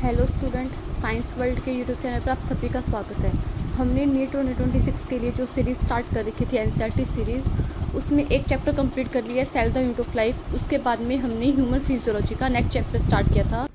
Hello student, science world के YouTube channel पर आप सभी का स्वागत है। हमने नीट 2026 के लिए जो सीरीज़ स्टार्ट कर रखी थी एनसीईआरटी सीरीज़, उसमें एक चैप्टर कंप्लीट कर लिया, cell the unit of life. उसके बाद में हमने ह्यूमन फिजियोलॉजी का नेक्स्ट चैप्टर स्टार्ट किया था।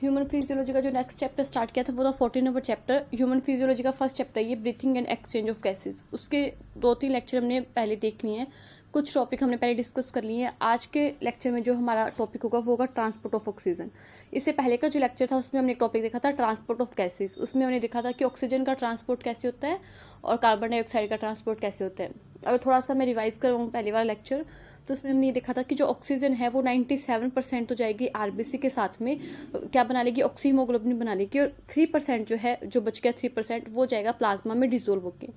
ह्यूमन फिजियोलॉजी का जो नेक्स्ट चैप्टर स्टार्ट किया था वो था 14 नंबर चैप्टर। ह्यूमन फिजियोलॉजी का फर्स्ट चैप्टर ये breathing and exchange of gases. उसके 2-3 लेक्चर हमने पहले देख लिए हैं, कुछ टॉपिक हमने पहले डिस्कस कर लिए हैं। आज के लेक्चर में जो हमारा टॉपिक होगा वो होगा ट्रांसपोर्ट ऑफ ऑक्सीजन। इससे पहले का जो लेक्चर था उसमें हमने एक टॉपिक देखा था ट्रांसपोर्ट ऑफ गैसेज। उसमें हमने देखा था कि ऑक्सीजन का ट्रांसपोर्ट कैसे होता है और कार्बन डाइऑक्साइड का ट्रांसपोर्ट कैसे होता है। अगर थोड़ा सा मैं रिवाइज करवाऊँ पहले वाला लेक्चर, तो उसमें हमने ये देखा था कि जो ऑक्सीजन है वो 97% तो जाएगी आरबीसी के साथ में, क्या बना लेगी, ऑक्सी हीमोग्लोबिन बना लेगी, और 3% जो है, जो बच गया 3%, वो जाएगा प्लाज्मा में डिजोल्व होकर।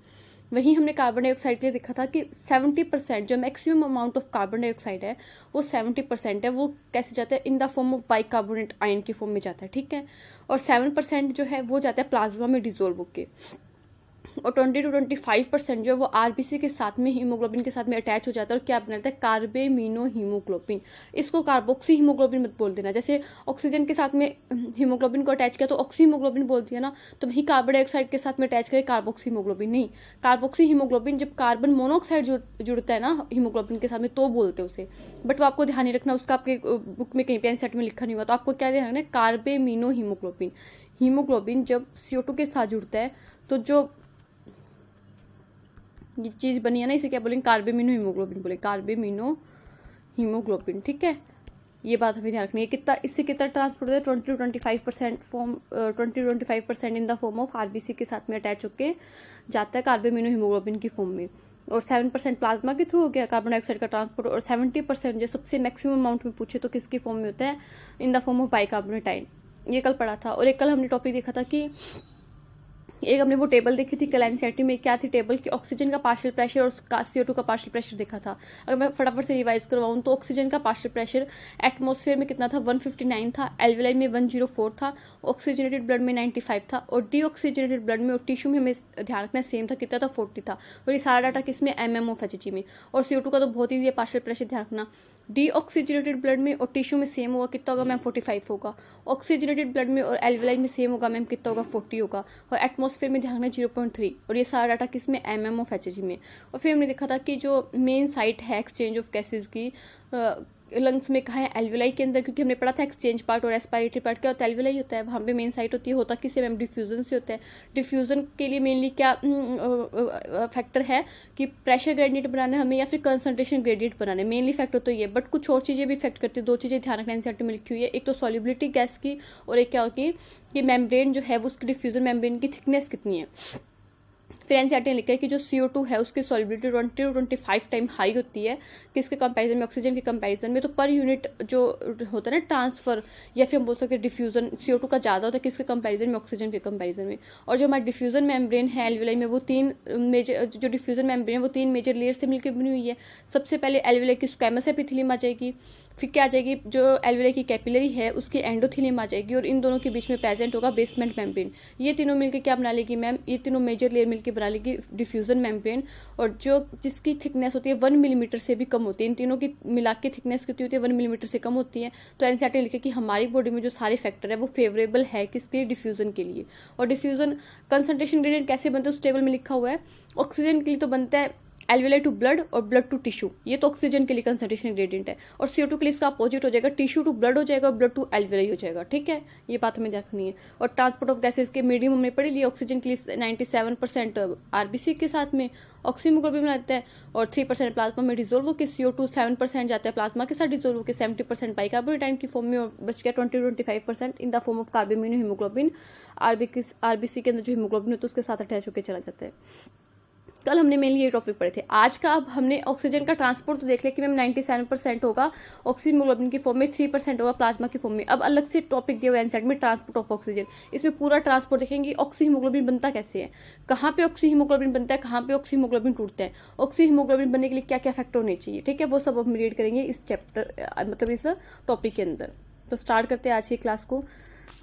वहीं हमने कार्बन डाइऑक्साइड के लिए देखा था कि 70% जो maximum amount of carbon dioxide है वो 70% है, वो कैसे जाता है, इन the form of bicarbonate ion की फॉर्म में जाता है, ठीक है। और 7% जो है वो जाता है प्लाज्मा में डिजोल्व होकर, और 20 to 25% जो है वो आरबीसी के साथ में हीमोग्लोबिन के साथ में अटैच हो जाता है, और क्या बनाता है, कार्बेमिनो हीमोग्लोबिन। इसको कार्बोक्सी हीमोग्लोबिन मत बोल देना। जैसे ऑक्सीजन के साथ में हीमोग्लोबिन को अटैच किया तो ऑक्सी हीमोग्लोबिन बोल दिया ना, तो वही कार्बन डाइऑक्साइड के साथ में अटैच करे कार्बोक्सी हीमोग्लोबिन नहीं। कार्बोक्सी हीमोग्लोबिन जब कार्बन मोनोऑक्साइड जुड़ता है ना हीमोग्लोबिन के साथ में तो बोलते हैं उसे, बट वो आपको ध्यान नहीं रखना, उसका आपके बुक में कहीं पे एनसीईआरटी में लिखा नहीं हुआ, तो आपको क्या ध्यान रखना है, कार्बेमिनो हीमोग्लोबिन। हीमोग्लोबिन जब CO2 के साथ जुड़ता है तो जो ये चीज़ बनी है ना, इसे क्या बोलेंगे, कार्बेमिनो हीमोग्लोबिन बोले, कार्बेमिनो हीमोग्लोबिन, ठीक है। ये बात हमें ध्यान रखनी है। कितना, इससे कितना ट्रांसपोर्ट होता है, 20 to 25% form, 20 to 25% in the form of RBC के साथ में अटैच होकर जाता है कार्बेमिनो हीमोग्लोबिन की फॉर्म में, और 7% प्लाज्मा के थ्रू हो गया कार्बन डाइऑक्साइड का ट्रांसपोर्ट, और 70% जो सबसे मैक्सिमम अमाउंट में पूछे तो किसकी फॉर्म में होता है, इन the form of bicarbonate ion. ये कल पढ़ा था। और एक कल हमने टॉपिक देखा था कि एक हमने वो टेबल देखी थी कल एनसीईआरटी में, क्या थी टेबल की, ऑक्सीजन का पार्शियल प्रेशर और CO2 का पार्शियल प्रेशर देखा था। अगर मैं फटाफट से रिवाइज करवाऊँ तो ऑक्सीजन का पार्शियल प्रेशर एटमॉस्फेयर में कितना था, 159 था, एल्वेलाई में 104 था, ऑक्सीजनेटेड ब्लड में 95 था, और डीऑक्सीजनेटेड ब्लड में और टिश्यू में हमें ध्यान रखना सेम था, कितना था, 40 था। और ये सारा डाटा किसमें, MmOf में। और CO2 का तो बहुत ही पार्शियल प्रेशर ध्यान रखना, डीऑक्सीजनेटेड ब्लड में और टिश्यू में सेम होगा, कितना होगा मैम, 45 होगा। ऑक्सीजनेटेड ब्लड में और एल्वेलाई में सेम होगा मैम, कितना होगा, 40 होगा। और एटमॉस्फेयर में ध्यान रखना 0.3, और ये सारा डाटा किसमें, MmOf में। और फिर हमने देखा था कि जो मेन साइट है एक्सचेंज ऑफ गैसेज की लंग्स में कहाँ है, एल्वेलाई के अंदर, क्योंकि हमने पढ़ा था एक्सचेंज पार्ट और रेस्पिरेटरी पार्ट क्या होता है, एल्वेलाई होता है, वहाँ पे मेन साइट होती है। होता किससे मैम, डिफ्यूजन से होता है। डिफ्यूजन के लिए मेनली क्या फैक्टर है कि प्रेशर ग्रेडियंट बनाना है हमें या फिर कंसंट्रेशन ग्रेडियंट बनाना है, मेनली फैक्टर तो ये, बट कुछ और चीज़ें भी इफेक्ट करती है। 2 चीज़ें ध्यान रखना एनसीईआरटी में लिखी हुई है, एक तो सॉल्युबिलिटी गैस की, और एक क्या होगी कि मेम्ब्रेन जो है वो उसकी डिफ्यूजन मेम्ब्रेन की थिकनेस कितनी है। फिर एनसीईआरटी ने लिखा है कि जो CO2 है उसकी सॉल्युबिलिटी 20 to 25 टाइम हाई होती है, किसके कंपैरिजन में, ऑक्सीजन के कंपैरिजन में। तो पर यूनिट जो होता है ना ट्रांसफर, या फिर हम बोल सकते हैं डिफ्यूजन, CO2 का ज़्यादा होता है किसके कंपैरिजन में, ऑक्सीजन के कंपैरिजन में। और जो हमारी डिफ्यूजन मेम्ब्रेन है एल्वेलाई में, वो 3 मेजर, जो डिफ्यूजन मेम्ब्रेन है वो 3 मेजर लेयर से मिलकर बनी हुई है। सबसे पहले एल्वेलाई की स्क्वैमस एपिथेलियम आ जाएगी, फिर क्या आ जाएगी, जो एल्वेलाई की कैपिलरी है उसकी एंडोथेलियम आ जाएगी, और इन दोनों के बीच में प्रेजेंट होगा बेसमेंट मेम्ब्रेन। ये तीनों मिलकर क्या बना लेगी मैम, ये तीनों मेजर लेयर मिलकर बना लेगी डिफ्यूजन मेम्ब्रेन, और जो जिसकी थिकनेस होती है 1 मिलीमीटर से भी कम होती है। इन तीनों की मिला के थिकनेस कितनी होती है, 1 मिलीमीटर से कम होती है। तो एनसीईआरटी लिखे कि हमारी बॉडी में जो सारे फैक्टर है वो फेवरेबल है किसके, डिफ्यूजन के लिए। और डिफ्यूजन कंसंट्रेशन ग्रेडियंट कैसे बनता है उस टेबल में लिखा हुआ है। ऑक्सीजन के लिए तो बनता है एल्वेलाई टू ब्लड और ब्लड टू टिश्यू, ये तो ऑक्सीजन के लिए कंसंट्रेशन ग्रेडियंट है। और CO2 के लिए इसका अपोजिट हो जाएगा, टिश्यू टू ब्लड हो जाएगा और ब्लड टू एल्वेलाई हो जाएगा, ठीक है। ये बात हमें देखनी है। और ट्रांसपोर्ट ऑफ गैसेज के मीडियम हमने पढ़ी लिया, ऑक्सीजन के लिए 97% आरबीसी के साथ में ऑक्सी हीमोग्लोबिन रहता है, और 3% प्लाज्मा में डिजोल्व होकर, CO2 7% जाता है प्लाज्मा के साथ डिजोल्व होकर, 70% बाइकार्बोनेट आयन की फॉर्म में, और बच गया 20 to 25% in the form of carbamino haemoglobin. RBC के अंदर जो हीमोग्लोबिन होता है उसके साथ अटैच होकर चला जाता है। कल हमने मेनली ये टॉपिक पढ़े थे। आज का अब हमने ऑक्सीजन का ट्रांसपोर्ट तो देख लिया कि मैम 97% होगा ऑक्सी हीमोग्लोबिन की फॉर्म में, 3% होगा प्लाज्मा की फॉर्म में। अब अलग से टॉपिक दिया हुआ है एनसीईआरटी में, ट्रांसपोर्ट ऑफ ऑक्सीजन। इसमें पूरा ट्रांसपोर्ट देखेंगे, ऑक्सी हीमोग्लोबिन बनता कैसे है, कहाँ पे ऑक्सी हीमोग्लोबिन बनता है, कहाँ पे ऑक्सी हीमोग्लोबिन टूटता है, ऑक्सी हीमोग्लोबिन बनने के लिए क्या क्या फैक्टर होने चाहिए, ठीक है। वो सब हम रीड करेंगे इस चैप्टर, मतलब इस टॉपिक के अंदर। तो स्टार्ट करते हैं आज की क्लास को।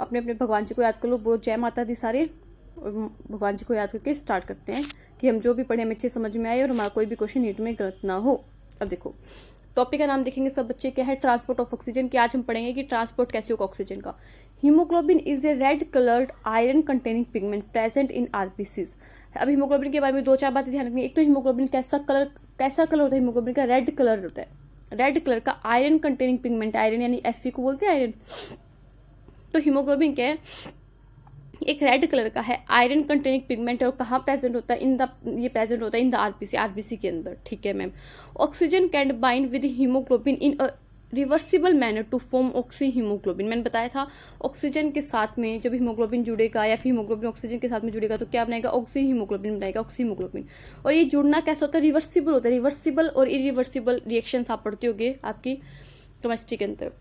अपने अपने भगवान जी को याद कर लो, बहुत जय माता दी सारे, और भगवान जी को याद करके स्टार्ट करते हैं कि हम जो भी पढ़े हमें अच्छे समझ में आए और हमारा कोई भी क्वेश्चन नीट में गलत ना हो। अब देखो, टॉपिक का नाम देखेंगे सब बच्चे, क्या है, ट्रांसपोर्ट ऑफ ऑक्सीजन, कि आज हम पढ़ेंगे कि ट्रांसपोर्ट कैसे होगा ऑक्सीजन का। Haemoglobin is a red coloured iron containing pigment present in RBCs. अब हीमोग्लोबिन के बारे में 2-4 बातें ध्यान रखनी है। एक तो हीमोग्लोबिन कैसा कलर होता है, हीमोग्लोबिन का रेड कलर होता है, रेड कलर का आयरन कंटेनिंग पिगमेंट, आयरन यानी Fe को बोलते हैं आयरन। तो हीमोग्लोबिन क्या है, एक रेड कलर का है, आयरन कंटेनिंग पिगमेंट, और कहाँ प्रेजेंट होता है, ये प्रेजेंट होता है इन द आरबीसी के अंदर, ठीक है ma'am. Oxygen can bind with haemoglobin in a reversible manner to form oxy haemoglobin. मैंने बताया था ऑक्सीजन के साथ में जब हीमोग्लोबिन जुड़ेगा या फिर हीमोग्लोबिन ऑक्सीजन के साथ में जुड़ेगा तो क्या बनाएगा, ऑक्सी हीमोग्लोबिन बनाएगा, ऑक्सी हीमोग्लोबिन। और ये जुड़ना कैसा होता है, रिवर्सिबल होता है। रिवर्सिबल और इरिवर्सिबल रिएक्शन आप पढ़ते होगे आपकी केमिस्ट्री के अंदर।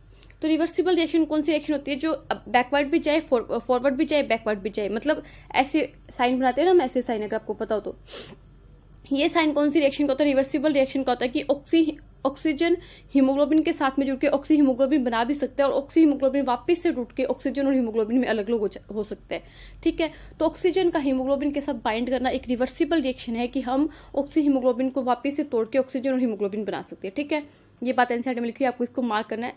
तो रिवर्सिबल रिएक्शन कौन सी रिएक्शन होती है, जो बैकवर्ड भी जाए, फॉरवर्ड भी जाए, बैकवर्ड भी जाए, मतलब ऐसे साइन बनाते हैं ना हम, ऐसे साइन, अगर आपको पता हो तो। ये साइन कौन सी रिएक्शन का होता है, रिवर्सिबल रिएक्शन का होता है कि ऑक्सीजन हीमोग्लोबिन के साथ में जुड़ के ऑक्सी हीमोग्लोबिन बना भी सकता है, और ऑक्सी हीमोग्लोबिन वापस से टूट के ऑक्सीजन और हीमोग्लोबिन में अलग अलग हो सकता है, ठीक है। तो ऑक्सीजन का हीमोग्लोबिन के साथ बाइंड करना एक रिवर्सिबल रिएक्शन है कि हम ऑक्सी हीमोग्लोबिन को वापस से तोड़ के ऑक्सीजन और हीमोग्लोबिन बना सकते हैं, ठीक है। ये बात एनसीईआरटी में लिखी है, आपको इसको मार्क करना है,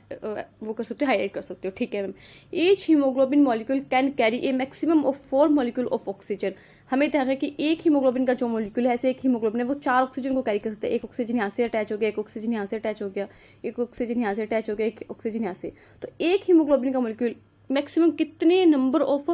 वो कर सकते हो, हाईलाइट कर सकते हो, ठीक है ma'am. Each haemoglobin molecule can carry A maximum of 4 molecule of oxygen. हमें ध्यान रखें कि एक हीमोग्लोबिन का जो मॉलिक्यूल है, ऐसे एक हीमोग्लोबिन है, वो 4 ऑक्सीजन को कैरी कर सकते हैं। एक ऑक्सीजन यहाँ से अटैच हो गया, एक ऑक्सीजन यहाँ से अटैच हो गया, एक ऑक्सीजन यहाँ से अटैच हो गया, एक ऑक्सीजन यहाँ से। तो एक हीमोग्लोबिन का मॉलिक्यूल मैक्सिमम कितने नंबर ऑफ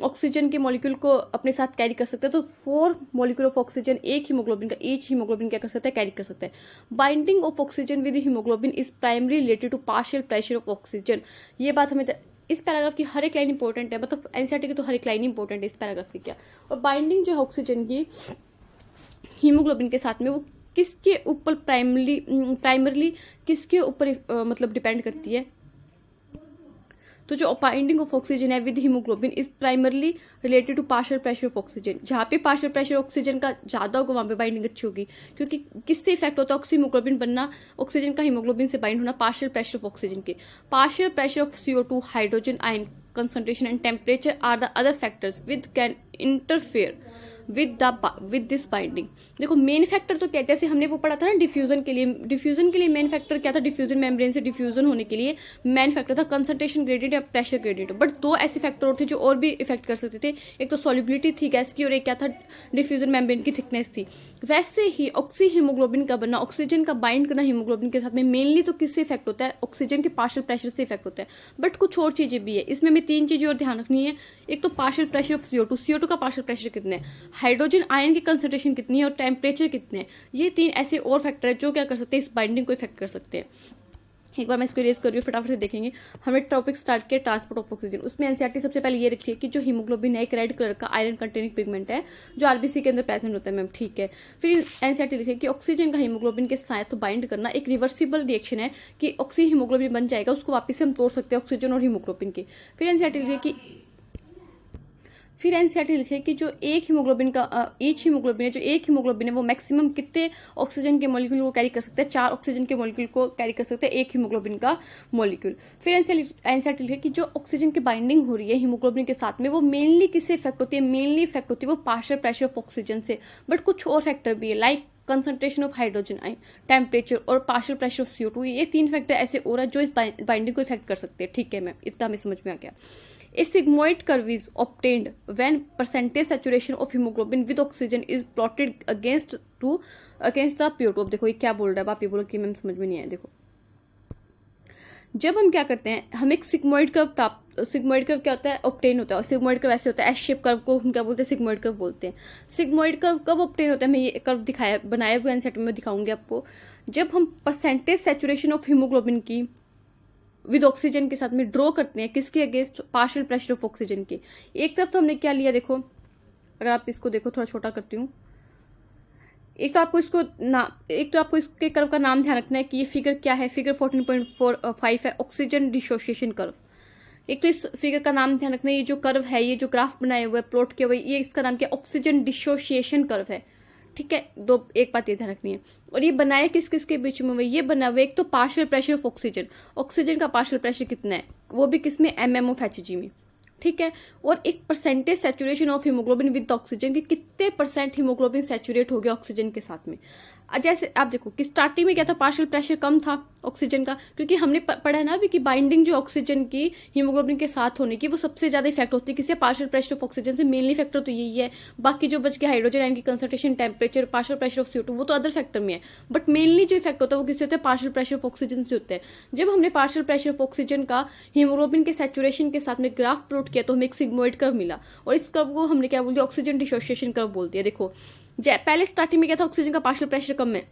ऑक्सीजन के मॉलिक्यूल को अपने साथ कैरी कर सकते हैं, तो 4 मॉलिक्यूल ऑफ ऑक्सीजन एक हीमोग्लोबिन का, ईच हीमोग्लोबिन क्या कर सकता है, कैरी कर सकता है। Binding of oxygen with haemoglobin is primary related to partial pressure of oxygen. ये बात हमें इस पैराग्राफ की हर एक लाइन इंपॉर्टेंट है, मतलब एनसीईआरटी की तो हर एक लाइन इंपॉर्टेंट है इस पैराग्राफ की क्या। और बाइंडिंग जो है ऑक्सीजन की हीमोग्लोबिन के साथ में, वो किसके ऊपर प्राइमरली किसके ऊपर मतलब डिपेंड करती है, तो जो बाइंडिंग ऑफ ऑक्सीजन है with haemoglobin is primarily related to partial pressure of oxygen. जहाँ पे पार्शियल प्रेशर ऑक्सीजन का ज्यादा होगा वहाँ पे बाइंडिंग अच्छी होगी, क्योंकि किससे इफेक्ट होता है, ऑक्सी हीमोग्लोबिन बनना, ऑक्सीजन का हीमोग्लोबिन से बाइंड होना पार्शियल प्रेशर ऑफ ऑक्सीजन के। Partial pressure of CO2, hydrogen ion concentration and temperature are the other factors which can interfere with this binding. देखो मेन फैक्टर तो क्या, जैसे हमने वो पढ़ा था ना डिफ्यूजन के लिए मेन फैक्टर क्या था, डिफ्यूजन मेम्ब्रेन से डिफ्यूजन होने के लिए मेन फैक्टर था कंसंट्रेशन ग्रेडियंट या प्रेशर ग्रेडियंट। बट 2 ऐसे फैक्टर और थे जो और भी इफेक्ट कर सकते थे, एक तो सॉल्युबिलिटी थी गैस की, और एक क्या था, डिफ्यूजन मेम्ब्रेन की थिकनेस थी। वैसे ही ऑक्सी हीमोग्लोबिन का बनना, ऑक्सीजन का बाइंड करना हीमोग्लोबिन के साथ में मेनली तो किससे इफेक्ट होता है, ऑक्सीजन के पार्शियल प्रेशर से इफेक्ट होता है। बट कुछ और चीजें भी है इसमें, हमें 3 चीजें और ध्यान रखनी है। एक तो पार्शियल प्रेशर ऑफ CO2 का पार्शियल प्रेशर कितना है, हाइड्रोजन आयन की कंसंट्रेशन कितनी है, और टेम्परेचर कितने हैं। ये 3 ऐसे और फैक्टर है जो क्या कर सकते हैं, इस बाइंडिंग को इफेक्ट कर सकते हैं। एक बार मैं इसको रेज कर रही हूँ, फटाफट से देखेंगे। हमने टॉपिक स्टार्ट किया ट्रांसपोर्ट ऑफ ऑक्सीजन। उसमें एनसीईआरटी सबसे पहले ये रखिए कि जो हीमोग्लोबिन है एक रेड कलर का आयरन कंटेनिंग पिगमेंट है जो आरबीसी के अंदर प्रेजेंट होता है मैम, ठीक है। फिर एनसीईआरटी लिखे कि ऑक्सीजन का हीमोग्लोबिन के साथ बाइंड करना एक रिवर्सिबल रिएक्शन है, कि ऑक्सी हीमोग्लोबिन बन जाएगा, उसको वापस से हम तोड़ सकते हैं ऑक्सीजन और हीमोग्लोबिन के। फिर एनसीईआरटी लिखे कि जो एक हीमोग्लोबिन का ईच हीमोग्लोबिन है, जो एक हीमोग्लोबिन है वो मैक्सिमम कितने ऑक्सीजन के मॉलिक्यूल को कैरी कर सकते हैं, 4 ऑक्सीजन के मॉलिक्यूल को कैरी कर सकते हैं एक हीमोग्लोबिन का मॉलिक्यूल। फिर एनसीईआरटी लिखे कि जो ऑक्सीजन की बाइंडिंग हो रही है हीमोग्लोबिन के साथ में, वो मेनली किससे इफेक्ट होती है, मेनली इफेक्ट होती है वो पार्शियल प्रेशर ऑफ ऑक्सीजन से। बट कुछ और फैक्टर भी है, like concentration of hydrogen ion, temperature और पार्शियल प्रेशर ऑफ CO2। ये 3 फैक्टर ऐसे और है जो इस बाइंडिंग को इफेक्ट कर सकते हैं, ठीक है मैम, इतना हमें समझ में आ गया। A sigmoid curve is obtained when percentage saturation of hemoglobin with oxygen is plotted against the PO2। अब देखो ये क्या बोल रहा है, आप ये बोलो कि मैम समझ में नहीं आया। देखो जब हम क्या करते हैं, हम एक सिग्मोइड कर्व क्या होता है, ऑब्टेन होता है। और सिग्मोइड कर्व ऐसे होता है, एस शेप कर्व को हम क्या बोलते हैं, सिग्मोइड कर्व बोलते हैं। सिग्मोइड कर्व कब ऑब्टेन होता है, मैं ये कर्व बनाया हुआ एनसीईआरटी में दिखाऊंगी आपको। जब हम परसेंटेज सैचुरेशन ऑफ हीमोग्लोबिन की विद ऑक्सीजन के साथ में ड्रॉ करते हैं, किसके against, partial pressure of oxygen के। एक तरफ तो हमने क्या लिया, देखो अगर आप इसको देखो, थोड़ा छोटा करती हूँ। एक तो आपको इसके कर्व का नाम ध्यान रखना है कि ये फिगर क्या है, फिगर 14.45 है, ऑक्सीजन डिसोसिएशन कर्व। एक तो इस फिगर का नाम ध्यान रखना है, ये जो कर्व है, ये जो ग्राफ बनाया हुआ है, प्लॉट किया हुआ है, ये इसका नाम क्या, ऑक्सीजन डिसोसिएशन कर्व है, ठीक है। एक बात ये ध्यान रखनी है। और ये बनाया किस किस के बीच में हुआ, ये बना हुआ एक तो पार्शियल प्रेशर ऑफ ऑक्सीजन का पार्शियल प्रेशर कितना है, वो भी किसमें, mmOf में, ठीक है। और एक percentage saturation of haemoglobin with oxygen, कि कितने % हीमोग्लोबिन सैचुरेट हो गया ऑक्सीजन के साथ में। जैसे आप देखो कि स्टार्टिंग में क्या था, पार्शियल प्रेशर कम था ऑक्सीजन का, क्योंकि हमने पढ़ा है ना अभी कि बाइंडिंग जो ऑक्सीजन की हीमोग्लोबिन के साथ होने की वो सबसे ज्यादा इफेक्ट होती है किससे, पार्शियल प्रेशर ऑफ ऑक्सीजन से। मेनली फैक्टर तो यही है, बाकी जो बच के हाइड्रोजन आयन की concentration, temperature, partial pressure of CO2 वो तो अदर फैक्टर में है, बट मेनली जो इफेक्ट होता है वो किससे होता है, पार्शियल प्रेशर ऑफ ऑक्सीजन से होता है। जब हमने पार्शियल प्रेशर ऑफ ऑक्सीजन का हीमोग्लोबिन के सैचुरेशन के साथ में ग्राफ प्लॉट किया तो हमें एक सिग्मोइड कर्व मिला, और इस कर्व को हमने क्या बोल दिया, ऑक्सीजन डिसोसिएशन कर्व बोल दिया। देखो पहले स्टार्टिंग में क्या था, ऑक्सीजन का पार्शियल प्रेशर कम है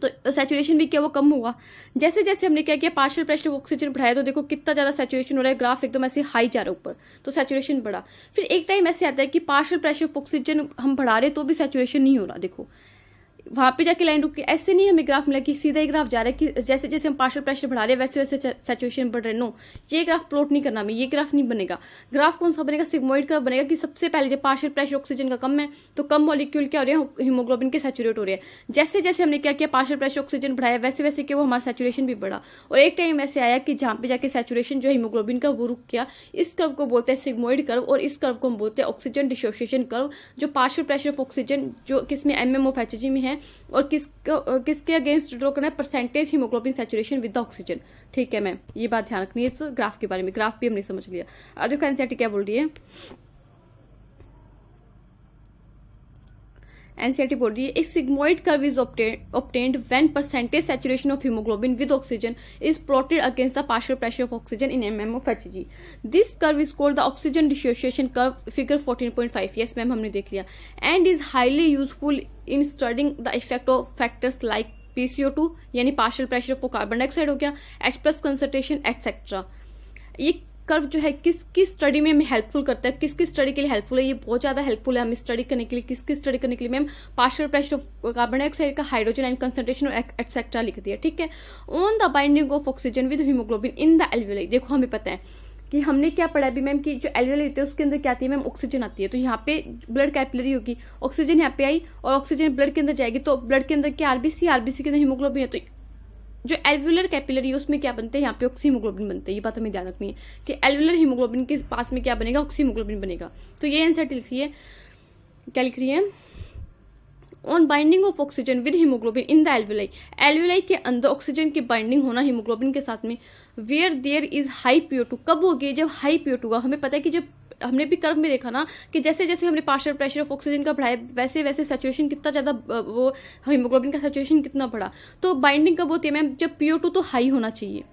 तो सैचुरेशन भी क्या वो कम हुआ। जैसे जैसे हमने क्या किया, पार्शियल प्रेशर ऑफ ऑक्सीजन बढ़ाया तो देखो कितना ज्यादा सैचुरेशन हो रहा है, ग्राफ एकदम ऐसे हाई जा रहा है ऊपर, तो सैचुरेशन बढ़ा। फिर एक टाइम ऐसे आता है कि पार्शियल प्रेशर ऑफ ऑक्सीजन हम बढ़ा रहे तो भी सैचुरेशन नहीं हो रहा, देखो वहां पे जाके लाइन रुक के, ऐसे नहीं हमें ग्राफ मिला कि सीधा ही ग्राफ जा रहा है कि जैसे जैसे हम पार्शियल प्रेशर बढ़ा रहे हैं वैसे वैसे सैचुरेशन बढ़ रहे हैं। नो, ये ग्राफ प्लॉट नहीं करना हमें, ये ग्राफ नहीं बनेगा। ग्राफ कौन सा बनेगा, सिग्मोइड का बनेगा कि सबसे पहले जब पार्शियल प्रेशर ऑक्सीजन का कम है तो कम मॉलिक्यूल क्या हो रहे हैं, हीमोग्लोबिन के सैचुरेट हो रहे हैं। जैसे जैसे हमने क्या किया, पार्शियल प्रेशर ऑक्सीजन बढ़ाया वैसे वैसे क्या वो हमारा सैचुरेशन भी बढ़ा, और एक टाइम ऐसे आया कि जहाँ पे जाके सैचुरेशन जो हीमोग्लोबिन का वो रुक गया। इस कर्व को बोलते हैं सिग्मोइड कर्व, और इस कर्व को हम बोलते हैं ऑक्सीजन डिसोसिएशन कर्व, जो पार्शियल प्रेशर ऑफ ऑक्सीजन जो किसमें MM में है, और किसके अगेंस्ट ड्रॉ करना है, percentage haemoglobin saturation with oxygen. ठीक है मैम, ये बात ध्यान रखनी है इस ग्राफ के बारे में, ग्राफ भी हमने समझ लिया। अब देखो एनसीईआरटी क्या बोल रही है, एनसीईआरटी बोल रही है एक sigmoid curve is obtained when percentage saturation of hemoglobin with oxygen is plotted against the partial pressure of oxygen in mm of Hg. This curve is called the oxygen dissociation curve, figure 14.5. yes ma'am हमने देख लिया, and is highly useful in studying the effect of factors like PCO2 यानी partial pressure of carbon dioxide हो गया, H+ concentration etcetera. ये curve जो है किसकी स्टडी में हमें हेल्पफुल करता है, किसकी स्टडी के लिए हेल्पफुल है, ये बहुत ज्यादा हेल्पफुल है हमें स्टडी करने के लिए। किसकी स्टडी करने के लिए ma'am, partial pressure of carbon dioxide का, हाइड्रोजन आयन कंसंट्रेशन और एटसेट्रा लिख दिया। ठीक है, on the binding of oxygen with haemoglobin in the alveoli. देखो हमें पता है कि हमने क्या पढ़ा अभी मैम कि जो एल्वियोलाई होती है उसके अंदर क्या आती है मैम, ऑक्सीजन आती है। तो यहाँ पे ब्लड कैपिलरी होगी, ऑक्सीजन यहाँ पे आई और ऑक्सीजन ब्लड के अंदर जाएगी, तो ब्लड के अंदर क्या आरबीसी के अंदर हीमोग्लोबिन है, तो जो एल्वुलर कैपिलरी है उसमें क्या बनते हैं, यहाँ पे ऑक्सीहीमोग्लोबिन बनते हैं। ये बात हमें ध्यान रखनी है कि एल्वुलर हीमोग्लोबिन के पास में क्या बनेगा, ऑक्सीहीमोग्लोबिन बनेगा। तो ये एनसीईआरटी लिख रही है, क्या लिख रही है, on binding of oxygen with haemoglobin in the alveoli. Alveoli के अंदर ऑक्सीजन की बाइंडिंग होना हीमोग्लोबिन के साथ में, where there is high PO2। कब होगी, जब हाई PO2 हुआ। हमें पता है कि जब हमने भी कर्व में देखा ना कि जैसे जैसे हमने पार्शियल प्रेशर ऑफ ऑक्सीजन का बढ़ाया वैसे वैसे सैचुरेशन कितना ज्यादा, वो हीमोग्लोबिन का सैचुरेशन कितना बढ़ा। तो बाइंडिंग कब होती है मैम, जब PO2 तो हाई होना चाहिए,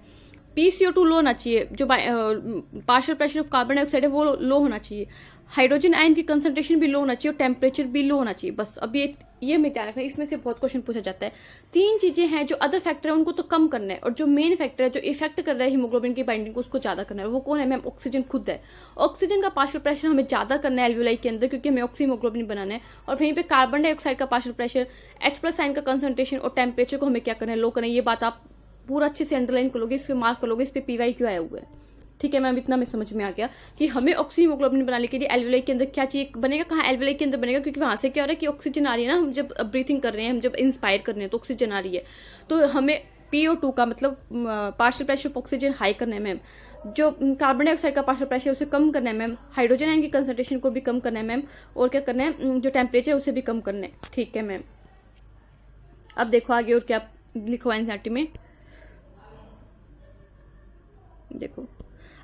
PCO2 लो होना चाहिए, जो partial pressure of carbon dioxide है वो लो होना चाहिए, हाइड्रोजन आयन की कंसंट्रेशन भी लो होना चाहिए और टेम्परेचर भी लो होना चाहिए। बस अब ये हमें ध्यान रखना है, इसमें से बहुत क्वेश्चन पूछा जाता है। 3 चीजें हैं, जो अदर फैक्टर है उनको तो कम करना है, और जो मेन फैक्टर है जो इफेक्ट कर रहा है हीमोग्लोबिन की बाइंडिंग को उसको ज्यादा करना है। वो कौन है मैम, ऑक्सीजन खुद है। ऑक्सीजन का पार्शियल प्रेशर हमें ज्यादा करना है एल्वियोलाई के अंदर, क्योंकि हमें ऑक्सीहीमोग्लोबिन बनाना है, और वहीं पे कार्बन डाइऑक्साइड का पार्शियल प्रेशर, H+ आयन का कंसंट्रेशन और टेम्परेचर को हमें क्या करना है, लो करना है। ये बात आप पूरा अच्छे से अंडरलाइन करोगे, इस पे मार्क करोगे, इस पे PYQ आया हुआ है। ठीक है मैम, इतना में समझ में आ गया कि हमें ऑक्सीहीमोग्लोबिन बनाने के लिए एल्वियोलाई के अंदर क्या चाहिए बनेगा, कहाँ एल्वियोलाई के अंदर बनेगा, क्योंकि वहां से क्या हो रहा है कि ऑक्सीजन आ रही है ना, हम जब ब्रीथिंग कर रहे हैं, हम जब इंस्पायर कर रहे हैं तो ऑक्सीजन आ रही है, तो हमें PO2 का मतलब partial pressure of oxygen high करना है मैम, जो कार्बन डाइऑक्साइड का पार्शियल प्रेशर उसे कम करना है मैम, हाइड्रोजन आयन की कंसंट्रेशन को भी कम करना है मैम, और क्या करना है, जो टेम्परेचर उसे भी कम करना है। ठीक है मैम, अब देखो आगे और क्या लिखवा एनसीईआरटी में, देखो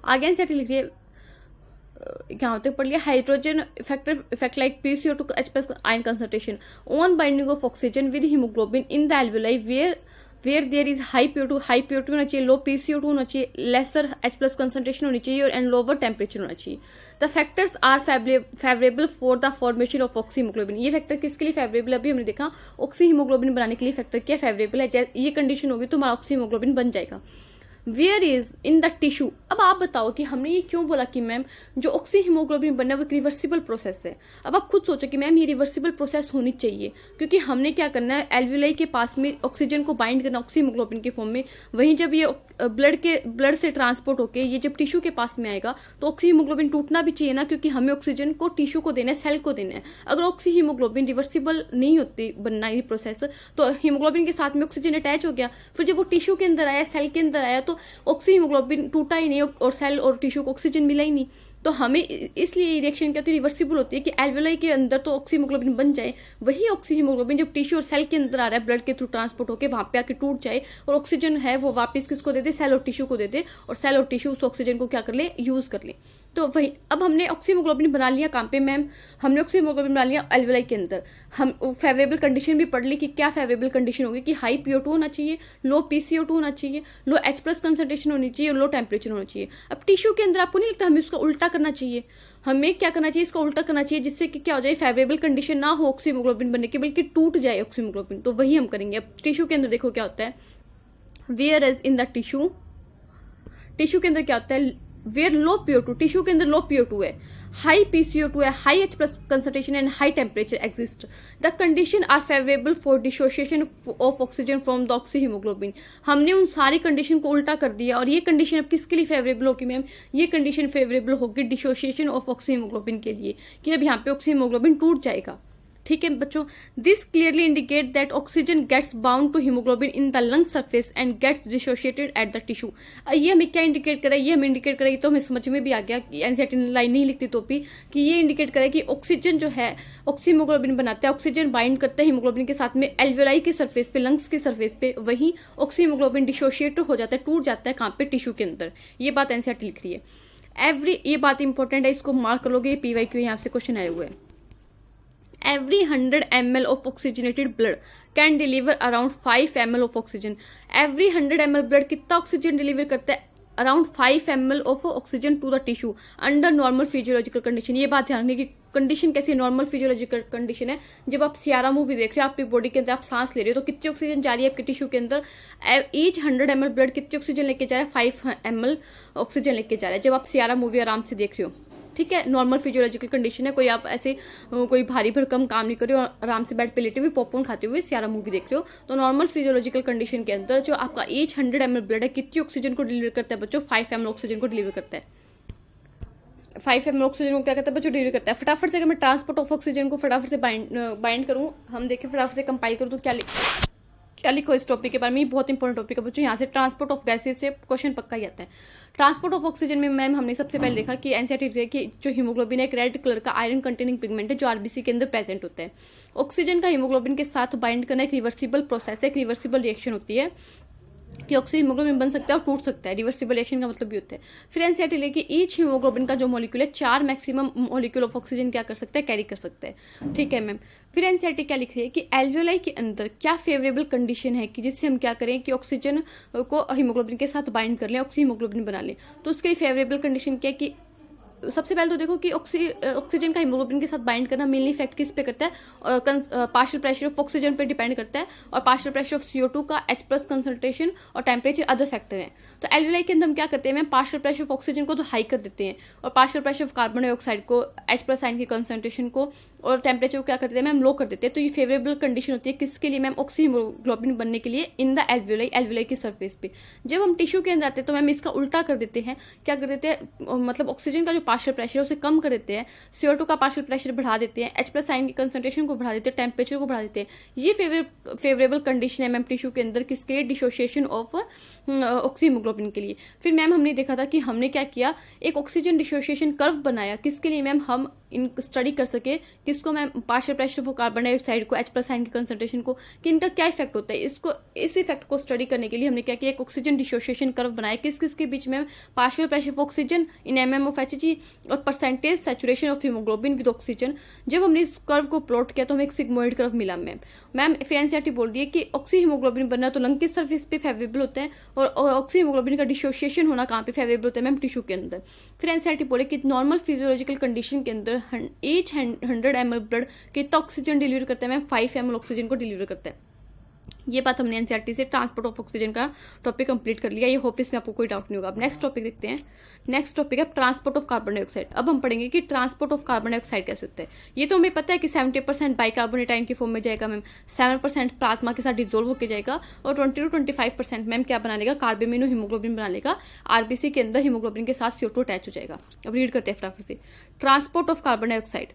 आगे एनसीईआरटी लिख रही है, क्या तक पढ़ लिया, hydrogen effect like PCO2 H+ ion concentration on binding of oxygen with haemoglobin in the alveoli where there is high PO2 होना चाहिए, लो PCO2 होना चाहिए, लेसर H+ कंसंट्रेशन होनी चाहिए और एंड लोअर टेम्परेचर होना चाहिए। The factors are favourable for the formation of oxyhaemoglobin. ये फैक्टर किसके लिए फेवरेबल है, अभी हमने देखा ऑक्सीहीमोग्लोबिन बनाने के लिए फैक्टर क्या फेवरेबल है। ये कंडीशन होगी तो हमारा ऑक्सीहीमोग्लोबिन बन जाएगा। Where is in the tissue. अब आप बताओ कि हमने ये क्यों बोला कि मैम जो ऑक्सीहीमोग्लोबिन बनना है वो एक रिवर्सिबल प्रोसेस है। अब आप खुद सोचो कि मैम ये रिवर्सिबल प्रोसेस होनी चाहिए, क्योंकि हमने क्या करना है, एल्वियोलाई के पास में ऑक्सीजन को बाइंड करना ऑक्सीहीमोग्लोबिन के फॉर्म में, वहीं जब ये ब्लड से ट्रांसपोर्ट होके ये जब टिश्यू के पास में आएगा तो ऑक्सीहीमोग्लोबिन टूटना भी चाहिए ना, क्योंकि हमें ऑक्सीजन को टिश्यू को देना है, सेल को देना है। अगर ऑक्सीहीमोग्लोबिन रिवर्सिबल नहीं होती बनना ये प्रोसेस, तो हीमोग्लोबिन के साथ में ऑक्सीजन अटैच हो गया, फिर जब वो टिश्यू के अंदर आया, सेल के अंदर आया, तो ऑक्सीहीमोग्लोबिन टूटा ही नहीं और सेल और टिश्यू को ऑक्सीजन मिला ही नहीं। तो हमें इसलिए ये रिएक्शन क्या होती है, रिवर्सिबल होती है कि एल्वेलाई के अंदर तो ऑक्सी हीमोग्लोबिन बन जाए, वही ऑक्सी हीमोग्लोबिन जब टिश्यू और सेल के अंदर आ रहा है ब्लड के थ्रू ट्रांसपोर्ट होकर वहां पे आके टूट जाए और ऑक्सीजन है वो वापस किसको दे दे, सेल और टिश्यू को दे दे, और सेल और टिश्यू उस ऑक्सीजन को क्या कर ले, यूज कर ले। तो वही अब हमने ऑक्सीहीमोग्लोबिन बना लिया कहाँ पे मैम, हमने ऑक्सीहीमोग्लोबिन बना लिया एल्वेलाई के अंदर। हम फेवरेबल कंडीशन भी पढ़ ली कि क्या फेवरेबल कंडीशन होगी कि हाई PO2 होना चाहिए, लो PCO2 होना चाहिए, लो H+ कंसंट्रेशन होनी चाहिए, लो टेम्परेचर होना चाहिए। अब टिश्यू के अंदर आपको नहीं लगता हमें उसका उल्टा करना चाहिए, हमें क्या करना चाहिए, इसका उल्टा करना चाहिए, जिससे कि क्या हो जाए, फेवरेबल कंडीशन ना हो ऑक्सीहीमोग्लोबिन बनने की, बल्कि टूट जाए ऑक्सीहीमोग्लोबिन। तो वही हम करेंगे। अब टिश्यू के अंदर देखो क्या होता है, whereas in the tissue के अंदर क्या होता है, वेयर लो PO2, टिश्यू के अंदर लो PO2 है, हाई PCO2 है, high H+ concentration and high temperature exist, the condition are favourable for dissociation of oxygen from the oxyhaemoglobin. हमने उन सारी कंडीशन को उल्टा कर दिया और ये कंडीशन अब किसके लिए फेवरेबल होगी मैम, ये कंडीशन फेवरेबल होगी डिसोसिएशन ऑफ ऑक्सीहीमोग्लोबिन के लिए, कि अब यहाँ पे ऑक्सीहीमोग्लोबिन टूट जाएगा। ठीक है बच्चों, this clearly indicate that oxygen gets bound to haemoglobin in the lung surface and gets dissociated at the tissue. ये हमें क्या इंडिकेट करे, ये हमें इंडिकेट करे, तो हमें समझ में भी आ गया कि एनसीईआरटी ने लाइन नहीं लिखती तो भी, कि ये इंडिकेट करे कि ऑक्सीजन जो है ऑक्सीहीमोग्लोबिन बनाता है, ऑक्सीजन बाइंड करता है हीमोग्लोबिन के साथ में एल्वेलाई के सरफेस पे, लंग्स के सरफेस पे, वहीं ऑक्सीहीमोग्लोबिन डिसोशिएट हो जाता है, टूट जाता है कहाँ पे, टिश्यू के अंदर। ये बात एनसीईआरटी लिख रही है। ये बात इंपॉर्टेंट है, इसको मार्क कर लोगे, ये PYQ यहाँ से क्वेश्चन आए हुए हैं। Every 100 ml of oxygenated blood can deliver around 5 ml of oxygen. Every 100 ml blood कितना ऑक्सीजन डिलीवर करता है, around 5 ml of oxygen to the tissue under normal physiological condition. ये बात ध्यान रखने की, कंडीशन कैसी नॉर्मल फिजियोलॉजिकल कंडीशन है, जब आप सियारा मूवी देख रहे हो, आपकी बॉडी के अंदर आप सांस ले रहे हो, तो कितनी ऑक्सीजन जा रही है आपके टिश्यू के अंदर, ईच 100 ml ब्लड कितनी ऑक्सीजन लेके जा रहा है, 5 ml ऑक्सीजन लेके जा रहा है, जब आप सियारा मूवी आराम से देख रहे हो। ठीक है, नॉर्मल फिजियोलॉजिकल कंडीशन है, कोई आप ऐसे कोई भारी भरकम काम नहीं कर रहे हो, आराम से बेड पे लेटे हुए पॉपकॉर्न खाते हुए सियारा मूवी देख रहे हो, तो नॉर्मल फिजियोलॉजिकल कंडीशन के अंदर जो आपका ईच 100 ml ब्लड है कितनी ऑक्सीजन को डिलीवर करता है बच्चों, 5 ml ऑक्सीजन को डिलीवर करता है। 5 ml ऑक्सीजन को क्या करता है बच्चों, डिलीवर करता है। फटाफट से अगर मैं ट्रांसपोर्ट ऑफ ऑक्सीजन को फटाफट से बाइंड करूँ, हम देखें फटाफट से कंपाइल करूँ तो क्या लिखो इस टॉपिक के बारे में, ये बहुत इंपॉर्टेंट टॉपिक है बच्चों। यहाँ से ट्रांसपोर्ट ऑफ गैसेज से क्वेश्चन पक्का ही आता है। ट्रांसपोर्ट ऑफ ऑक्सीजन में मैम हमने सबसे पहले देखा कि एनसीईआरटी की जो हीमोग्लोबिन है एक रेड कलर का आयरन कंटेनिंग पिगमेंट है जो आरबीसी के अंदर प्रेजेंट होता है। ऑक्सीजन का हीमोग्लोबिन के साथ बाइंड करना एक रिवर्सिबल प्रोसेस है, एक रिवर्सिबल रिएक्शन होती है कि ऑक्सीहीमोग्लोबिन बन सकता है और टूट सकता है। रिवर्सिबल रिएक्शन का मतलब भी होता है। फिर एनसीईआरटी लेके ईच हीमोग्लोबिन का जो मॉलिक्यूल है 4 मैक्सिमम मॉलिक्यूल ऑफ ऑक्सीजन क्या कर सकता है, कैरी कर सकता है। ठीक है मैम। फिर एनसीईआरटी क्या लिख रही है कि एल्वेओलाई के अंदर क्या फेवरेबल कंडीशन है कि जिससे हम क्या करें कि ऑक्सीजन को हीमोग्लोबिन के साथ बाइंड कर लें, ऑक्सीहीमोग्लोबिन बना लें। तो उसके लिए फेवरेबल कंडीशन क्या है कि सबसे पहले तो देखो कि ऑक्सीजन का हीमोग्लोबिन के साथ बाइंड करना मेनली इफेक्ट किस पे करता है, पार्शियल प्रेशर ऑफ ऑक्सीजन पे डिपेंड करता है, और पार्शियल प्रेशर ऑफ CO2 का H+ कंसंट्रेशन और टेम्परेचर अदर फैक्टर हैं। तो एल्वेओलाई के अंदर हम क्या करते हैं ma'am, partial pressure of oxygen को तो हाई कर देते हैं और partial pressure of carbon dioxide को, H+ आयन की कंसंट्रेशन को और टेम्परेचर को क्या कर देते हैं मैम, लो कर देते हैं। तो ये फेवरेबल कंडीशन होती है किसके लिए मैम, ऑक्सीहीमोग्लोबिन बनने के लिए इन द एल्वेओलाई की सरफेस पे। जब हम टिश्यू के अंदर आते हैं तो मैम इसका उल्टा कर देते हैं, क्या कर देते हैं, मतलब ऑक्सीजन का जो पार्शियल प्रेशर है उसे कम कर देते हैं, CO2 का पार्शियल प्रेशर बढ़ा देते हैं, H+ आयन की कंसंट्रेशन को बढ़ा देते हैं, टेम्परेचर को बढ़ा देते हैं। ये फेवरेबल कंडीशन है मैम टिश्यू के अंदर किसके लिए, डिसोसिएशन ऑफ ऑक्सीहीमोग्लोबिन के लिए। फिर मैम हमने देखा था कि हमने क्या किया, एक ऑक्सीजन डिसोसिएशन कर्व बनाया किसके लिए मैम, हम इन स्टडी कर सके किसको ma'am, partial pressure of carbon dioxide को, H+ आयन की कंसंट्रेशन को, कि इनका क्या इफेक्ट होता है। इस इफेक्ट को स्टडी करने के लिए हमने क्या किया, एक ऑक्सीजन डिसोसिएशन कर्व बनाया किस के बीच में, partial pressure of oxygen in mm of Hg और percentage saturation of haemoglobin with oxygen. जब हमने इस कर्व को प्लॉट किया तो हमें एक सिग्मोइड कर्व मिला मैम। फिर एनसीईआरटी बोल रही है कि ऑक्सीहीमोग्लोबिन बनना तो लंग की सरफेस पे फेवरेबल होता है और ऑक्सीहीमोग्लोबिन का डिसोसिएशन होना कहाँ पे फेवरेबल होता है मैम, टिश्यू के अंदर। फिर एनसीईआरटी बोले कि नॉर्मल फिजियोलॉजिकल कंडीशन के अंदर ईच 100 ml ब्लड कितना ऑक्सीजन डिलीवर करता है मैम, 5 ml ऑक्सीजन को डिलीवर करता है। ये बात हमने एनसीईआरटी से ट्रांसपोर्ट ऑफ ऑक्सीजन का टॉपिक कंप्लीट कर लिया। ये होप इसमें आपको कोई डाउट नहीं होगा। अब नेक्स्ट टॉपिक देखते हैं। नेक्स्ट टॉपिक है ट्रांसपोर्ट ऑफ कार्बन डाइऑक्साइड। अब हम पढ़ेंगे कि ट्रांसपोर्ट ऑफ कार्बन डाइऑक्साइड कैसे होता है। ये तो हमें पता है कि 70% बाइकार्बोनेट आयन की फॉर्म में जाएगा मैम, 7% प्लाज्मा के साथ डिजोल्व होकर जाएगा और 20 to 25% मैम क्या बना लेगा, कार्बामिनो हीमोग्लोबिन बना लेगा। आरबीसी के अंदर हीमोग्लोबिन के साथ CO2 अटैच हो जाएगा। अब रीड करते हैं फटाफट से। Transport of carbon dioxide,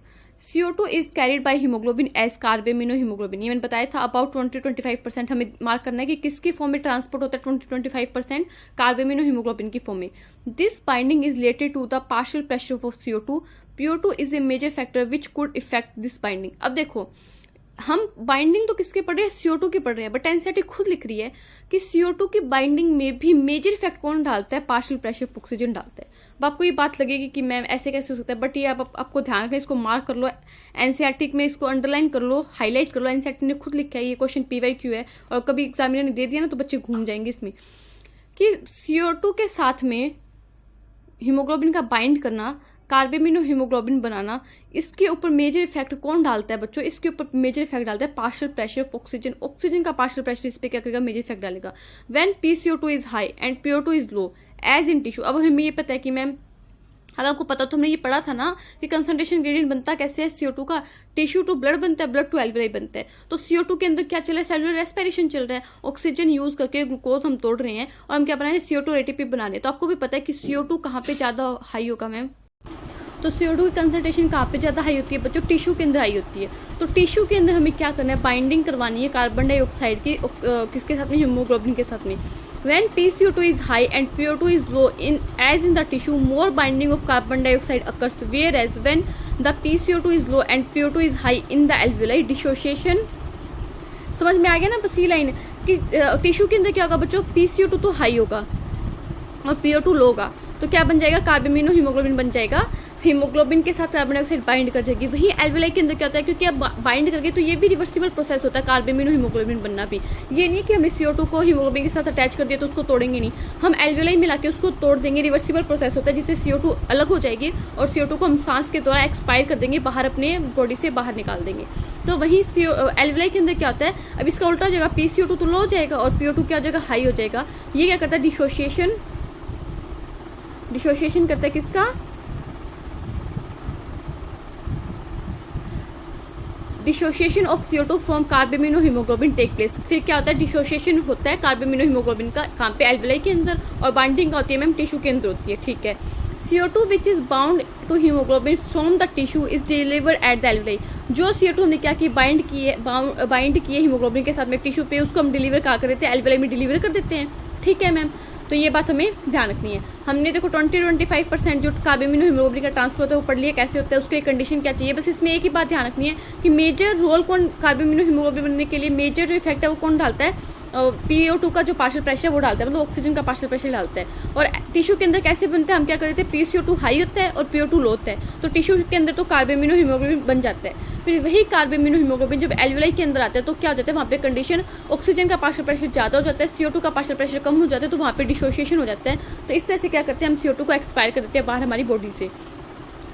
CO2 is carried by haemoglobin as carbamino haemoglobin. ये मैंने बताया था अबाउट 20 to 25% 25% हमें मार्क करना है कि किसकी फॉर्म में ट्रांसपोर्ट होता है 20-25% कार्बामिनो हीमोग्लोबिन की फॉर्म में। This binding is related to the partial pressure of CO2। PO2 is a major factor which could affect this binding. अब देखो हम बाइंडिंग तो किसके पढ़ रहे हैं, CO2 की पढ़ रहे हैं, बट एनसीईआरटी खुद लिख रही है कि CO2 की बाइंडिंग में भी मेजर इफेक्ट कौन डालता है, पार्शियल प्रेशर ऑफ ऑक्सीजन डालता है। अब आपको ये बात लगेगी कि मैम ऐसे कैसे हो सकता है, बट ये आपको ध्यान रखना, इसको मार्क कर लो, एनसीईआरटी में इसको अंडरलाइन कर लो, हाईलाइट कर लो। एनसीईआरटी ने खुद लिखा है, ये क्वेश्चन PYQ है, और कभी एग्जामिनर ने दे दिया ना तो बच्चे घूम जाएंगे इसमें, कि CO2 के साथ में हीमोग्लोबिन का बाइंड करना, कार्बामिनो हीमोग्लोबिन बनाना, इसके ऊपर मेजर इफेक्ट कौन डालता है बच्चों, इसके ऊपर मेजर इफेक्ट डालता है partial pressure of oxygen. Oxygen का पार्शियल प्रेशर इस पे क्या करेगा, मेजर इफेक्ट डालेगा। When PCO2 is high and PO2 is low as in tissue. अब हमें ये पता है कि मैम, अगर आपको पता तो हमने ये पढ़ा था ना कि कंसंट्रेशन ग्रेडियंट बनता कैसे है CO2 का, टिश्यू टू ब्लड बनता है, ब्लड टू एल्विलाई बनता है। तो CO2 के अंदर क्या चल रहा है, सेलुलर रेस्पिरेशन चल रहा है, ऑक्सीजन यूज करके ग्लूकोज हम तोड़ रहे हैं और हम क्या बना रहे हैं, CO2 और ATP बना रहे हैं। तो आपको भी पता है कि CO2 कहाँ पे ज्यादा हाई होगा मैम, तो CO2 की कंसंट्रेशन कहाँ पे ज़्यादा हाई होती है बच्चों, टिश्यू के अंदर हाई होती है। तो टिश्यू के अंदर हमें क्या करना है, बाइंडिंग करवानी है कार्बन डाइऑक्साइड की, किसके साथ में, हीमोग्लोबिन के साथ में। When PCO2 is high and PO2 is low as in the tissue, more binding of carbon dioxide occurs, whereas when the PCO2 is low and PO2 is high in the alveoli, dissociation। समझ में आ गया ना बस ये line कि tissue के अंदर क्या होगा बच्चों, PCO2 तो हाई होगा और PO2 लो होगा, तो क्या बन जाएगा, कार्बामिनो हीमोग्लोबिन बन जाएगा। हीमोग्लोबिन के साथ कार्बन डाइऑक्साइड बाइंड कर जाएगी। वही एल्वेलाई के अंदर क्या होता है, क्योंकि अब बाइंड करके तो ये भी रिवर्सिबल प्रोसेस होता है, कार्बामिनो हीमोग्लोबिन बनना भी। ये नहीं कि हमने CO2 को हीमोग्लोबिन के साथ अटैच कर दिया तो उसको तोड़ेंगे नहीं, हम एल्वेलाई मिला के उसको तोड़ देंगे। रिवर्सिबल प्रोसेस होता है जिससे CO2 अलग हो जाएगी और CO2 को हम सांस के द्वारा एक्सपायर कर देंगे, बाहर अपने बॉडी से बाहर निकाल देंगे। तो वही एल्वेलाई के अंदर क्या होता है, अब इसका उल्टा हो जाएगा, PCO2 तो लो हो जाएगा और PO2 क्या हो जाएगा, हाई हो जाएगा। ये क्या करता है, डिसोसिएशन करता है किसका, dissociation of CO2 from carbamino haemoglobin take place. फिर क्या होता है, डिसोसिएशन होता है कार्बामिनो हीमोग्लोबिन का कहाँ पे, एल्वेलाई के अंदर, और बाइंडिंग का होती है मैम टिश्यू के अंदर होती है, ठीक है। CO2 which is bound to haemoglobin from the tissue is deliver at the alveoli. जो CO2 हमने क्या की, बाइंड किए हीमोग्लोबिन के साथ में टिश्यू पे, उसको हम डिलीवर कहाँ कर देते हैं, एल्वेलाई में डिलीवर कर देते हैं, ठीक है मैम। तो ये बात हमें ध्यान रखनी है। हमने देखो 20-25% जो कार्बामिनो हीमोग्लोबिन का ट्रांसफर होता है वो पढ़ लिया कैसे होता है, उसके लिए कंडीशन क्या चाहिए। बस इसमें एक ही बात ध्यान रखनी है कि मेजर रोल कौन कार्बामिनो हीमोग्लोबिन बनने के लिए, मेजर जो इफेक्ट है वो कौन डालता है, PO2 का जो पार्शियल प्रेशर वो डालता है, मतलब ऑक्सीजन का पार्शियल प्रेशर डालता है। और टिश्यू के अंदर कैसे बनता है, हम क्या करते हैं, PCO2 हाई होता है और PO2 लो होता है, तो टिश्यू के अंदर तो कार्बामिनो हीमोग्लोबिन बन जाता है। फिर वही कार्बामिनो हीमोग्लोबिन जब एल्वेलाई के अंदर आता है तो क्या हो जाता है, वहाँ पे कंडीशन, ऑक्सीजन का पार्शियल प्रेशर ज़्यादा हो जाता है, CO2 का पार्शियल प्रेशर कम हो जाता है, तो वहाँ पे डिसोसिएशन हो जाता है। तो इस तरह से क्या करते हैं, हम CO2 को एक्सपायर कर देते हैं बाहर हमारी बॉडी से।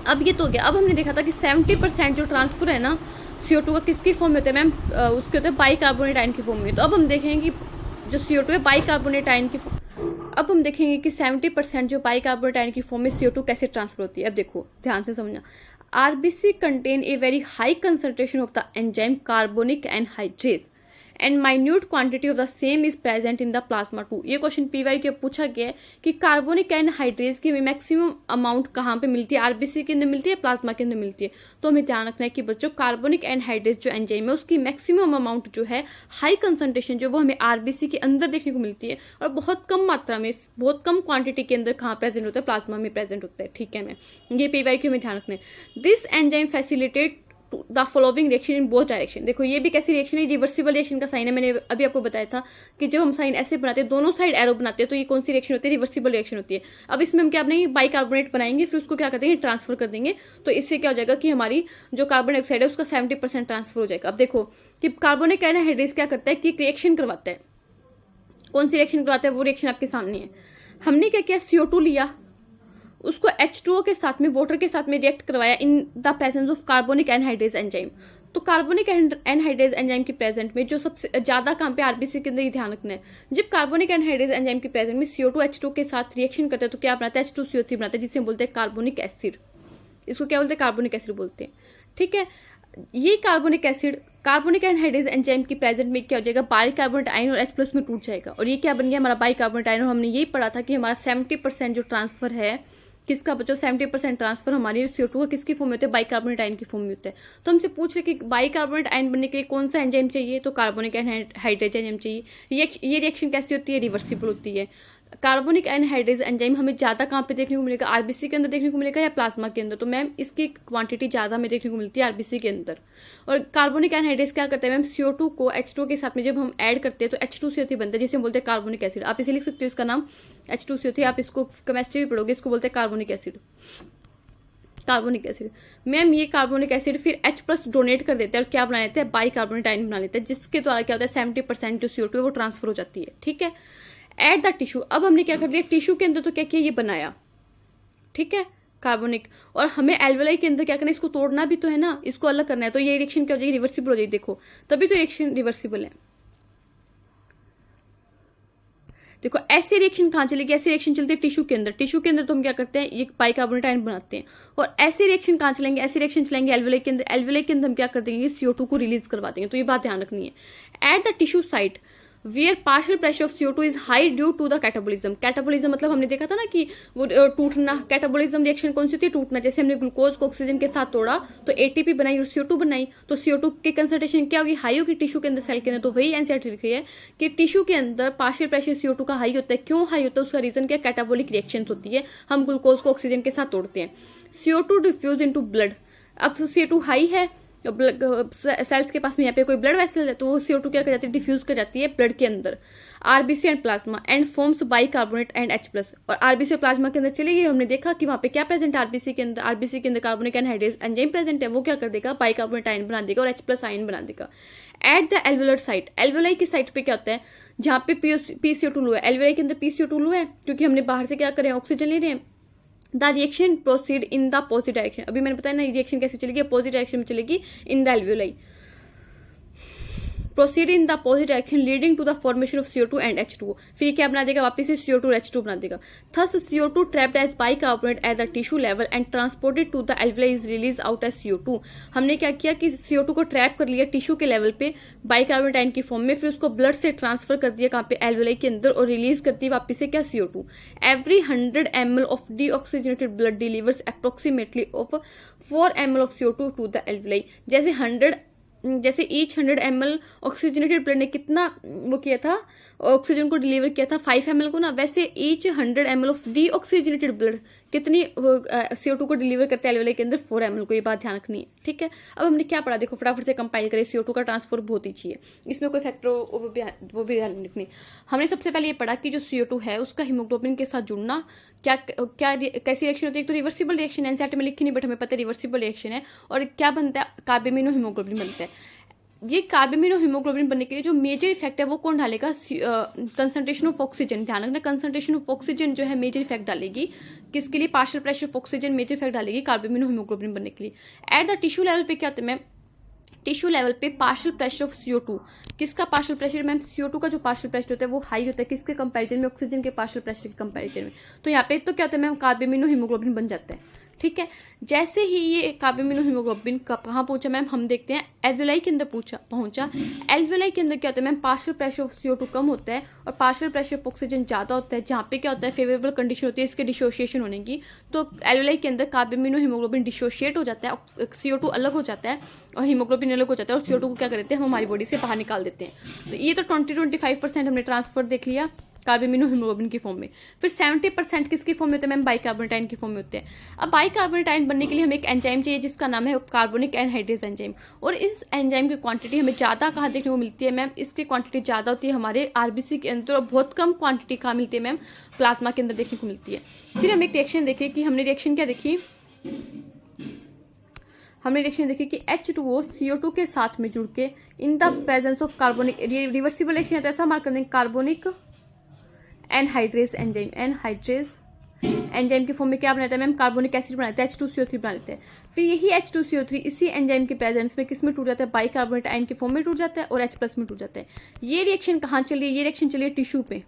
अब ये तो हो गया। अब हमने देखा था कि 70% जो ट्रांसफर है ना CO2 का किसकी फॉर्म में होता है मैम, उसके होते हैं बाइकार्बोनेट आयन की फॉर्म में। तो अब हम देखेंगे कि जो CO2 है बाइकार्बोनेट आयन की, अब हम देखेंगे कि 70% जो बाइकार्बोनेट आयन की फॉर्म में CO2 कैसे ट्रांसफर होती है। अब देखो ध्यान से समझना, RBC contain a very high concentration of the enzyme carbonic anhydrase and minute quantity of the same is present in the plasma too। ये क्वेश्चन PYQ पूछा गया है कि कार्बोनिक एनहाइड्रेज की मैक्सिमम अमाउंट कहाँ पे मिलती है, RBC के अंदर मिलती है, प्लाज्मा के अंदर मिलती है। तो हमें ध्यान रखना है कि बच्चों कार्बोनिक एनहाइड्रेज जो एंजाइम है उसकी मैक्सिमम अमाउंट जो है, हाई कंसंट्रेशन जो वो हमें RBC के अंदर देखने को मिलती है, और बहुत कम मात्रा में, बहुत कम क्वांटिटी के अंदर कहाँ प्रेजेंट होता है, प्लाज्मा में प्रेजेंट होता है, ठीक है मैम। ये PYQ में ध्यान रखना है। This enzyme facilitate the following reaction in both direction. देखो ये भी कैसी रिएक्शन है, रिवर्सिबल रिएक्शन का साइन है। मैंने अभी आपको बताया था कि जब हम साइन ऐसे बनाते हैं, दोनों साइड एरो बनाते हैं, तो ये कौन सी रिएक्शन होती है, रिवर्सिबल रिएक्शन होती है। अब इसमें हम क्या बनाएंगे, बाइकार्बोनेट बनाएंगे, फिर उसको क्या करते हैं, ट्रांसफर कर देंगे। तो इससे क्या हो जाएगा कि हमारी जो कार्बन डाइऑक्साइड है उसका 70% ट्रांसफर हो जाएगा। अब देखो कि कार्बोनिक एनहाइड्रेज क्या करता है कि रिएक्शन करवाता है। कौन सी रिएक्शन करवाता है, वो रिएक्शन आपके सामने है। हमने क्या किया, CO2 लिया, उसको H2O के साथ में, वाटर के साथ में रिएक्ट करवाया in the presence of carbonic anhydrase enzyme. तो कार्बोनिक एनहाइड्रेज एंजाइम की प्रेजेंट में जो सबसे ज्यादा काम पे RBC के अंदर ही ध्यान रखना है, जब कार्बोनिक एनहाइड्रेज एंजाइम की प्रेजेंट में CO2 H2 के साथ रिएक्शन करते हैं तो क्या बनाता है, H2CO3 बनाता है, जिसे हम बोलते हैं कार्बोनिक एसिड। इसको क्या बोलते हैं, कार्बोनिक एसिड बोलते हैं, ठीक है। ये carbonic acid carbonic anhydrase enzyme की प्रेजेंट में क्या हो जाएगा, बाइकार्बोनेट आयन और H+ में टूट जाएगा, और ये क्या बन गया हमारा बाइकार्बोनेट आयन। और हमने यही पढ़ा था कि हमारा 70% जो ट्रांसफर है किसका बचो 70% ट्रांसफर हमारी CO2 का किसकी फॉर्म में होता है, बाइकार्बोनेट आयन की फॉर्म में होता है। तो हमसे पूछ रहे कि बाइकार्बोनेट आयन बनने के लिए कौन सा एंजाइम चाहिए, तो कार्बोनिक एनहाइड्रेज एंजाइम चाहिए। ये रिएक्शन कैसी होती है, रिवर्सिबल होती है। कार्बोनिक एनहाइड्रेज एंजाइम हमें ज़्यादा कहाँ पे देखने को मिलेगा, आरबीसी के अंदर देखने को मिलेगा या प्लाज्मा के अंदर, तो मैम इसकी क्वांटिटी ज़्यादा हमें देखने को मिलती है आरबीसी के अंदर। और कार्बोनिक एनहाइड्रेज क्या करते हैं मैम, CO2 को H2 के साथ में जब हम ऐड करते हैं तो H2CO3 बनता है, जिसे हम बोलते हैं कार्बोनिक एसिड। आप इसे लिख सकते हो, इसका नाम H2CO3, आप इसको केमिस्ट्री भी पढ़ोगे, इसको बोलते हैं carbonic acid. Carbonic acid ma'am, ये कार्बोनिक एसिड फिर H+ डोनेट कर देता है और क्या बना लेते हैं, बाइकार्बोनेट आयन बना लेते हैं, जिसके द्वारा क्या होता है 70% जो CO2 है वो ट्रांसफर हो जाती है। ठीक है, एट द टिश्यू, अब हमने क्या कर दिया टिश्यू के अंदर, तो क्या किया, ये बनाया, ठीक है, कार्बोनिक। और हमें एल्वेलाई के अंदर क्या करना है, इसको तोड़ना भी तो है ना, इसको अलग करना है, तो ये रिएक्शन क्या हो जाएगी, रिवर्सिबल हो जाएगी। देखो तभी तो रिएक्शन रिवर्सिबल है। देखो ऐसे रिएक्शन कहाँ चलेगी, ऐसे रिएक्शन चलते हैं टिश्यू के अंदर। टिश्यू के अंदर तो हम क्या करते हैं, ये बाइकार्बोनेट आयन बनाते हैं। और ऐसे रिएक्शन कहाँ चलेंगे, ऐसे रिएक्शन चलेंगे एल्वेलाई के अंदर। एल्वेलाई के अंदर हम क्या कर देंगे, CO2 को रिलीज करवा देंगे। तो ये बात ध्यान रखनी है। At the tissue site where partial pressure of CO2 is high due to the catabolism. Catabolism मतलब हमने देखा था ना कि वो टूटना, कैटाबोलिज्म रिएक्शन कौन सी होती है, टूटना। जैसे हमने ग्लूकोज को ऑक्सीजन के साथ तोड़ा तो ATP बनाई और CO2 बनाई, तो CO2 की कंसंट्रेशन क्या होगी, हाई होगी टिश्यू के अंदर, सेल के अंदर। तो वही एनसीईआरटी लिख रही है कि टिश्यू के अंदर पार्शियल प्रेशर CO2 का हाई होता है। क्यों हाई होता है, उसका रीजन क्या, कैटाबोलिक रिएक्शन होती है, हम ग्लूकोज को ऑक्सीजन के साथ तोड़ते हैं। CO2 डिफ्यूज इनटू ब्लड, अब CO2 हाई है, सेल्स के पास में यहाँ पे कोई ब्लड वेसल है, तो वो CO2 क्या कर जाती है, डिफ्यूज कर जाती है ब्लड के अंदर, RBC and plasma, and forms bicarbonate and H+। और आरबीसी और प्लाज्मा के अंदर चलेगी, हमने देखा कि वहाँ पे क्या प्रेजेंट है आरबीसी के अंदर, आरबीसी के अंदर कार्बोनिक एनहाइड्रेज एंजाइम प्रेजेंट है, वो क्या कर देगा, बाइकार्बोनेट आयन बना देगा और H+ आयन बना देगा। At the alveolar site, alveoli की साइट पे क्या होता है, जहाँ पे PCO2 लो है, एल्वुलाई के अंदर PCO2 लो है, क्योंकि हमने बाहर से क्या करें, ऑक्सीजन ले रहे हैं। The reaction proceed in the positive direction, अभी मैंने बताया ना रिएक्शन कैसे चलेगी, पॉजिटिव डायरेक्शन में चलेगी, in the alveoli. Proceed in the positive direction leading to the formation of CO2 and H2O। फिर क्या बना देगा, वापस से CO2 और H2 बना देगा। Thus CO2 trapped as bicarbonate at the tissue level and transported to the alveoli is release out as CO2। हमने क्या किया कि CO2 को ट्रैप कर लिया टिश्यू के लेवल पे बाइकार्बोनेट आयन की फॉर्म में, फिर उसको ब्लड से ट्रांसफर कर दिया कहाँ पे, एल्वुलाई के अंदर, और रिलीज करती है वापस से क्या, CO2। Every 100 ml of deoxygenated blood delivers approximately of 4 ml of CO2 to the alveoli. जैसे ईच 100 ml ऑक्सीजनेटेड ब्लड ने कितना वो किया था, ऑक्सीजन को डिलीवर किया था 5 ml को ना, वैसे each 100 ml of deoxygenated blood कितनी CO2 को डिलीवर करते हैं एल्वुलाई के अंदर, 4 ml को। ये बात ध्यान रखनी है, ठीक है। अब हमने क्या पढ़ा, देखो फटाफट से कंपाइल करें। CO2 का ट्रांसफर बहुत ही चाहिए, इसमें कोई फैक्टर वो भी ध्यान रखनी। हमने सबसे पहले ये पढ़ा कि जो CO2 है उसका हीमोग्लोबिन के साथ जुड़ना क्या कैसी रिएक्शन होती है, एक तो रिवर्सिबल रिएक्शन, एनसीईआरटी में लिखी नहीं बट हमें पता है रिवर्सिबल रिएक्शन है। और क्या बनता है, कार्बामिनो हीमोग्लोबिन बनता है। ये कार्बामिनो हीमोग्लोबिन बनने के लिए जो मेजर इफेक्ट है वो कौन डालेगा, कंसंट्रेशन ऑफ ऑक्सीजन। ध्यान रखना, कंसंट्रेशन ऑफ ऑक्सीजन जो है मेजर इफेक्ट डालेगी, किसके लिए, partial pressure of oxygen major effect डालेगी कार्बामिनो हीमोग्लोबिन बनने के लिए। एट द टिश्यू लेवल पे क्या होता है मैम, टिश्यू लेवल पे पार्शियल प्रेशर ऑफ CO2, किसका पार्शियल प्रेशर मैम, CO2 का जो पार्शियल प्रेशर होता है वो हाई होता है, किसके कंपैरिजन में, ऑक्सीजन के पार्शियल प्रेशर के कंपैरिजन में। तो यहाँ पे तो क्या होता है मैम, कार्बामिनो हीमोग्लोबिन बन जाता है, ठीक है। जैसे ही ये कार्बामिनो हीमोग्लोबिन कहाँ पहुंचा मैम, हम देखते हैं एल्वुलाई के अंदर पहुंचा। एल्वुलाई के अंदर क्या होता है ma'am, partial pressure of CO2 कम होता है और पार्शियल प्रेशर ऑफ ऑक्सीजन ज़्यादा होता है, जहाँ पे क्या होता है फेवरेबल कंडीशन होती है इसके डिसोसिएशन होने की। तो एल्वुलाई के अंदर कार्बामिनो हीमोग्लोबिन डिसोशिएट हो जाता है, CO2 अलग हो जाता है और हीमोग्लोबिन अलग हो जाता है, और CO2 को क्या कर देते हैं हम हमारी बॉडी से बाहर निकाल देते हैं। तो ये तो 20-25% हमने ट्रांसफर देख लिया कार्बामिनो हीमोग्लोबिन की फॉर्म में। फिर 70% किसकी फॉर्म में होते हैं मैम, बाइकार्बोनेट आयन की फॉर्म में होते हैं। अब बाइकार्बोनेट आयन बनने के लिए हमें एक एंजाइम चाहिए जिसका नाम है कार्बोनिक एनहाइड्रेज एंजाइम। और इस एंजाइम की क्वांटिटी हमें ज़्यादा कहाँ देखने को मिलती है मैम, इसकी क्वांटिटी ज़्यादा होती है हमारे आरबीसी के अंदर, और बहुत कम क्वांटिटी कहाँ मिलती है मैम, प्लाज्मा के अंदर देखने को मिलती है। फिर हम एक रिएक्शन देखिए कि हमने रिएक्शन क्या देखी, हमने रिएक्शन देखी कि H2O CO2 के साथ में जुड़ के in the presence of carbonic, reversible reaction है तो ऐसा मार्क कर देंगे, carbonic anhydrase enzyme, anhydrase enzyme की फॉर्म में क्या बनाता है मैम, कार्बोनिक एसिड बनाते हैं, H2CO3 बना लेते हैं। फिर यही H2CO3 इसी एंजाइम के प्रेजेंस में किस में टूट जाता है, बाइकार्बोनेट आयन की फॉर्म में टूट जाता है और H+ में टूट जाता है। ये रिएक्शन कहाँ चली है, ये रिएक्शन चली है टिश्यू पे।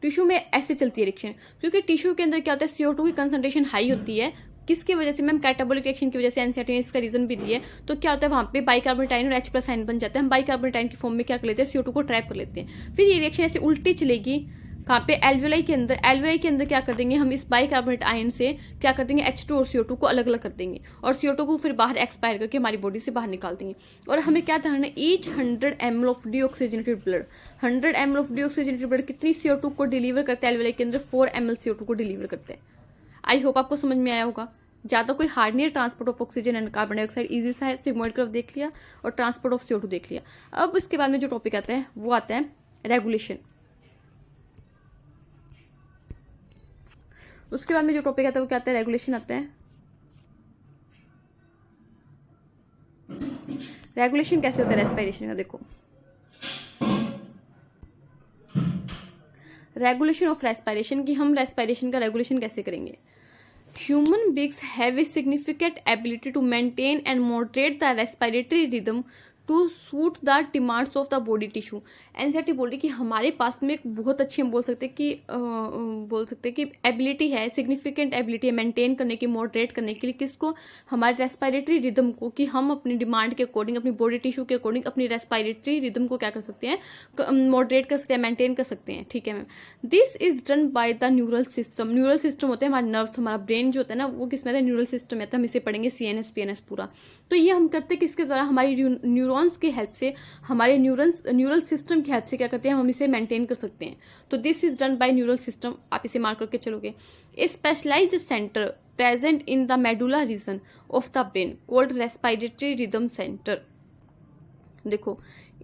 टिश्यू में ऐसे चलती है रिएक्शन, क्योंकि टिश्यू के अंदर क्या होता है CO2 की कंसंट्रेशन हाई होती है, किसकी वजह से मैम, कैटाबोलिक रिएक्शन की वजह से, एनसीईआरटी ने इसका रीजन भी दिया है। तो क्या होता है वहाँ पे बाइकार्बोनेट आयन और H+ आयन बन जाता है, हम बाइकार्बोनेट आयन की फॉर्म में क्या कर लेते हैं, CO2 को ट्रैप कर लेते हैं। फिर ये रिएक्शन ऐसे उल्टी चलेगी कहाँ पे एल्वियोलाई के अंदर। एल्वियोलाई के अंदर क्या कर देंगे हम, इस बाइकार्बोनेट आयन से क्या कर देंगे H2 और CO2 को अलग अलग कर देंगे और CO2 को फिर बाहर एक्सपायर करके हमारी बॉडी से बाहर निकाल देंगे। और हमें क्या ध्यान है, each 100 ml of deoxygenated blood, 100 ml of deoxygenated blood कितनी CO2 को डिलीवर करते हैं एल्वियोलाई के अंदर, 4 ml CO2 को डिलीवर करते हैं। आई होप आपको समझ में आया होगा। ज़्यादा कोई हार्ड नहीं है। Transport of oxygen and carbon dioxide easy सा है, सिग्मोइड कर्व देख लिया और ट्रांसपोर्ट ऑफ CO2 देख लिया। अब इसके बाद में जो टॉपिक आता है वो आता है रेगुलेशन। उसके बाद में जो टॉपिक आता है वो क्या आता है, रेगुलेशन आता है। रेगुलेशन कैसे होता है रेस्पिरेशन का, देखो रेगुलेशन ऑफ रेस्पिरेशन की हम रेस्पिरेशन का रेगुलेशन कैसे करेंगे। Human beings have a significant ability to maintain and moderate the respiratory rhythm to suit the demands of the body tissue. NCERT बोल रही कि हमारे पास में एक बहुत अच्छी हम बोल सकते हैं कि एबिलिटी है, सिग्निफिकेंट एबिलिटी है मेंटेन करने की, मॉडरेट करने के लिए किसको, हमारे रेस्पिरेटरी रिदम को, कि हम अपनी डिमांड के अकॉर्डिंग, अपनी बॉडी टिश्यू के अकॉर्डिंग अपनी रेस्पिरेटरी रिदम को क्या कर सकते हैं, मॉडरेट कर सकते हैं, मेंटेन कर सकते हैं। ठीक है ma'am. This is done by the neural system. Neural system होते हैं हमारे नर्व्स, हमारा ब्रेन जो होता है ना वो किस में आता है, न्यूरल सिस्टम आता है। हम इसे पढ़ेंगे CNS PNS पूरा। तो ये हम करते किसके द्वारा, हमारी न्यूरॉन्स की हेल्प से, हमारे न्यूरल सिस्टम की हेल्प से क्या करते हैं, हम इसे मेंटेन कर सकते हैं। तो this is done by neural system, आप इसे मार्क करके चलोगे। A specialised centre present in the medulla region of the brain called respiratory rhythm centre. देखो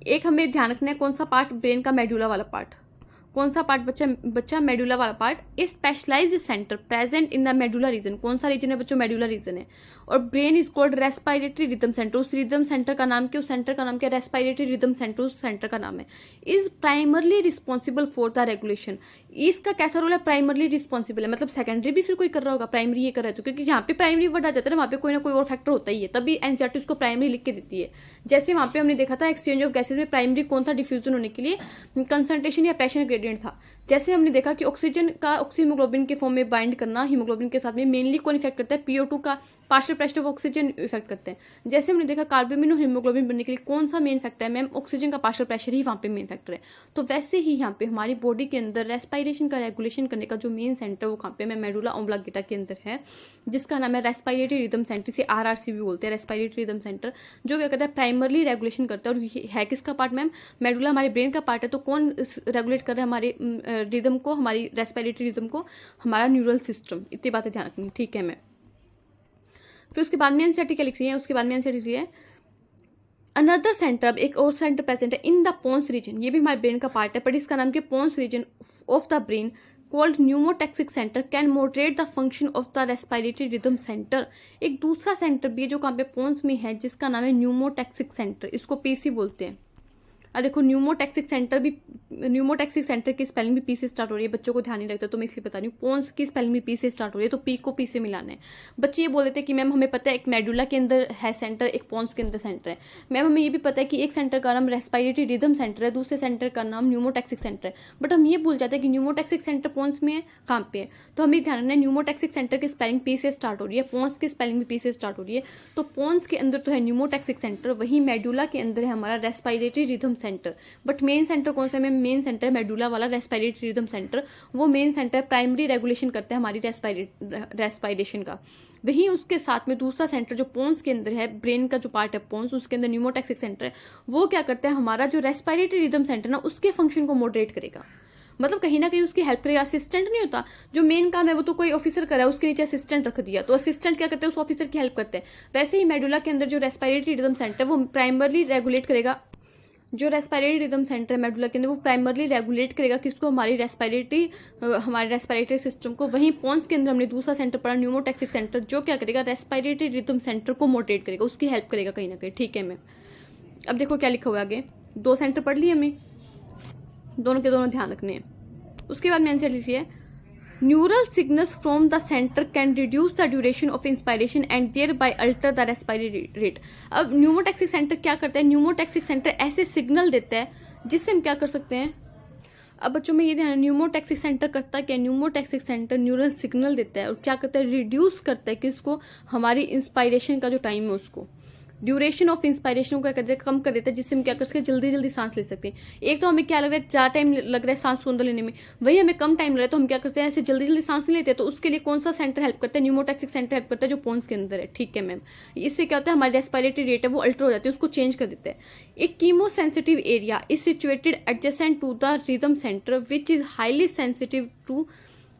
एक हमें ध्यान रखना है, कौन सा पार्ट, ब्रेन का मेडुला वाला पार्ट। कौन सा पार्ट बच्चा मेडुला वाला part. A specialised centre present in the medulla region, कौन सा रीजन है बच्चों, मेडुला रीजन है। और brain is called respiratory rhythm centre, उस रिदम सेंटर का नाम क्या, उस सेंटर का नाम क्या, रेस्पिरेटरी रिदम सेंटर उस सेंटर का नाम है। Is primarily responsible for the regulation. इसका कैसा रोल है, प्राइमरली रिस्पॉन्सिबल है, मतलब सेकेंडरी भी फिर कोई कर रहा होगा, प्राइमरी ये कर रहा है। तो क्योंकि जहाँ पे प्राइमरी वर्ड आ जाता है ना वहाँ पे कोई ना कोई और फैक्टर होता ही है, तभी एनसीईआरटी उसको प्राइमरी लिख के देती है। जैसे वहाँ पे हमने देखा था एक्सचेंज ऑफ गैसेज में प्राइमरी कौन था, डिफ्यूजन होने के लिए कंसंट्रेशन या प्रेशर ग्रेडियंट था। जैसे हमने देखा कि ऑक्सीजन का ऑक्सीहीमोग्लोबिन के फॉर्म में बाइंड करना हीमोग्लोबिन के साथ में मेनली कौन इफेक्ट करता है, PO2 का partial pressure of oxygen effect करते हैं। जैसे हमने देखा कार्बामिनो हीमोग्लोबिन बनने के लिए कौन सा मेन फैक्टर है मैम, ऑक्सीजन का पार्शियल प्रेशर ही वहाँ पे मेन फैक्टर है। तो वैसे ही यहाँ पे हमारी बॉडी के अंदर रेस्पिरेशन का रेगुलेशन करने का जो मेन सेंटर वो कहाँ पे मैं मेडुला ऑब्लांगेटा के अंदर है, जिसका नाम है रेस्पिरेटरी रिदम सेंटर, से RRC भी बोलते हैं, रेस्पिरेटरी रिदम सेंटर, जो क्या करता है प्राइमरली रेगुलेशन करता है। और ये है किसका पार्ट मैम, मेडुला हमारे ब्रेन का पार्ट है। तो कौन रेगुलेट कर रहा है हमारे रिदम को, हमारी रेस्पिरेटरी रिदम को, हमारा न्यूरल सिस्टम। इतनी बातें ध्यान रखनी, ठीक है मैम। फिर उसके बाद में एनसीईआरटी क्या लिख रही है, उसके बाद में एनसीईआरटी लिख रही है अनदर सेंटर, अब एक और सेंटर प्रेजेंट है इन द पोन्स रीजन, ये भी हमारे ब्रेन का पार्ट है, पर इसका नाम क्या, pons region of the brain called pneumotaxic centre can moderate the function of the respiratory rhythm centre. एक दूसरा सेंटर भी है जो कहाँ पे पोन्स में है, जिसका नाम है न्यूमोटैक्सिक सेंटर, इसको PC बोलते हैं। और देखो न्यूमोटैक्सिक सेंटर भी, न्यूमोटैक्सिक सेंटर की स्पेलिंग भी P से स्टार्ट हो रही है, बच्चों को ध्यान नहीं रखता तो मैं इसलिए बता रही हूँ। पोन्स की स्पेलिंग भी P से स्टार्ट हो रही है, तो P को P से मिलाना है। बच्चे ये बोल देते हैं कि मैम हमें पता है एक मेडुला के अंदर है सेंटर, एक पोन्स के अंदर सेंटर है। मैम हमें ये भी पता है कि एक सेंटर का नाम रेस्पिरेटरी रिदम सेंटर है, दूसरे सेंटर का नाम न्यूमोटैक्सिक सेंटर है, बट हम ये भूल जाते हैं कि न्यूमोटैक्सिक सेंटर पोन्स में है, कहाँ पे है। तो हमें ध्यान रखना है न्यूमोटैक्सिक सेंटर की स्पेलिंग P से स्टार्ट हो रही है, पोन्स की स्पेलिंग भी P से स्टार्ट हो रही है। तो पोन्स के अंदर तो है न्यूमोटैक्सिक सेंटर, वही मेडुला के अंदर है हमारा respiratory rhythm centre. But main centre कौन सा है, मेन सेंटर मेडुला वाला रेस्पिरेटरी रिदम सेंटर, वो मेन सेंटर प्राइमरी रेगुलेशन करता है हमारी रेस्पिरेशन का। वहीं उसके साथ में दूसरा सेंटर जो पोन्स के अंदर है, ब्रेन का जो पार्ट है पोन्स, उसके अंदर न्यूमोटैक्सिक सेंटर है, वो क्या करता है, हमारा जो रेस्पिरेटरी रिदम सेंटर ना उसके फंक्शन को मॉडरेट करेगा, मतलब कहीं ना कहीं उसकी हेल्प करेगा। असिस्टेंट नहीं होता, जो मेन काम है वो तो कोई ऑफिसर कर रहा है, उसके नीचे असिस्टेंट रख दिया, तो असिस्टेंट क्या करते हैं, उस ऑफिसर की हेल्प करते हैं। वैसे ही मेडुला के अंदर जो रेस्पिरेटरी रिदम सेंटर वो प्राइमरली रेगुलेट करेगा, जो रेस्पिरेटरी रिदम सेंटर है मेडुला के अंदर वो प्राइमरली रेगुलेट करेगा किसको, हमारे रेस्पिरेटरी सिस्टम को। वहीं पोन्स के अंदर हमने दूसरा सेंटर पढ़ा न्यूमोटैक्सिक सेंटर, जो क्या करेगा, रेस्पिरेटरी रिदम सेंटर को मॉडरेट करेगा, उसकी हेल्प करेगा कहीं ना कहीं, ठीक है मैम। अब देखो क्या लिखा हुआ है आगे, 2 सेंटर पढ़ लिए हमने, दोनों के दोनों ध्यान रखने हैं। उसके बाद मैंने लिखी है neural signals from the centre can reduce the duration of inspiration and thereby alter the respiratory rate. अब न्यूमोटैक्सिक सेंटर क्या करता है, न्यूमोटैक्सिक सेंटर ऐसे सिग्नल देता है जिससे हम क्या कर सकते हैं। अब बच्चों में ये ध्यान, न्यूमोटैक्सिक सेंटर करता है क्या, न्यूमोटैक्सिक सेंटर न्यूरल सिग्नल देता है और क्या करता है, रिड्यूस करता है किसको, हमारी इंस्पायरेशन का जो टाइम है उसको। ड्यूरेशन ऑफ इंस्पायरेशन को क्या करते हैं, कम कर देता है, जिससे हम क्या कर सकते हैं, जल्दी जल्दी सांस ले सकते हैं। एक तो हमें क्या लग रहा है, ज़्यादा टाइम लग रहा है सांस को अंदर लेने में, वही हमें कम टाइम लग रहा है, तो हम क्या करते हैं, ऐसे जल्दी जल्दी सांस नहीं लेते। तो उसके लिए कौन सा सेंटर हेल्प करता है, न्यूमोटैक्सिक सेंटर हेल्प करता है, जो पोन्स के अंदर है। ठीक है मैम, इससे क्या होता है, हमारी रेस्पिरेटरी रेट है वो अल्टर हो जाती है, उसको चेंज कर देता है। एक chemosensitive area is situated adjacent to the rhythm centre which is highly sensitive to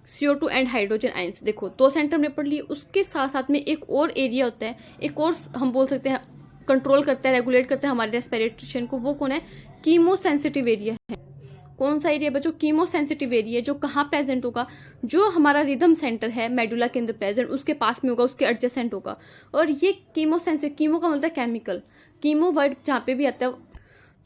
CO2 and hydrogen ions. देखो 2 सेंटर हमने पढ़ लिए, उसके साथ साथ में एक और एरिया होता है, एक और हम बोल सकते हैं कंट्रोल करता है, रेगुलेट करता है हमारे रेस्पिरेशन को, वो कौन है, कीमो सेंसिटिव एरिया है। कौन सा एरिया बच्चों, कीमो सेंसिटिव एरिया, जो कहाँ प्रेजेंट होगा, जो हमारा रिदम सेंटर है मेडुला के अंदर प्रेजेंट, उसके पास में होगा, उसके एडजेसेंट होगा। और ये कीमो सेंसिटिव, कीमो का मतलब केमिकल, कीमो वर्ड जहाँ पे भी आता है,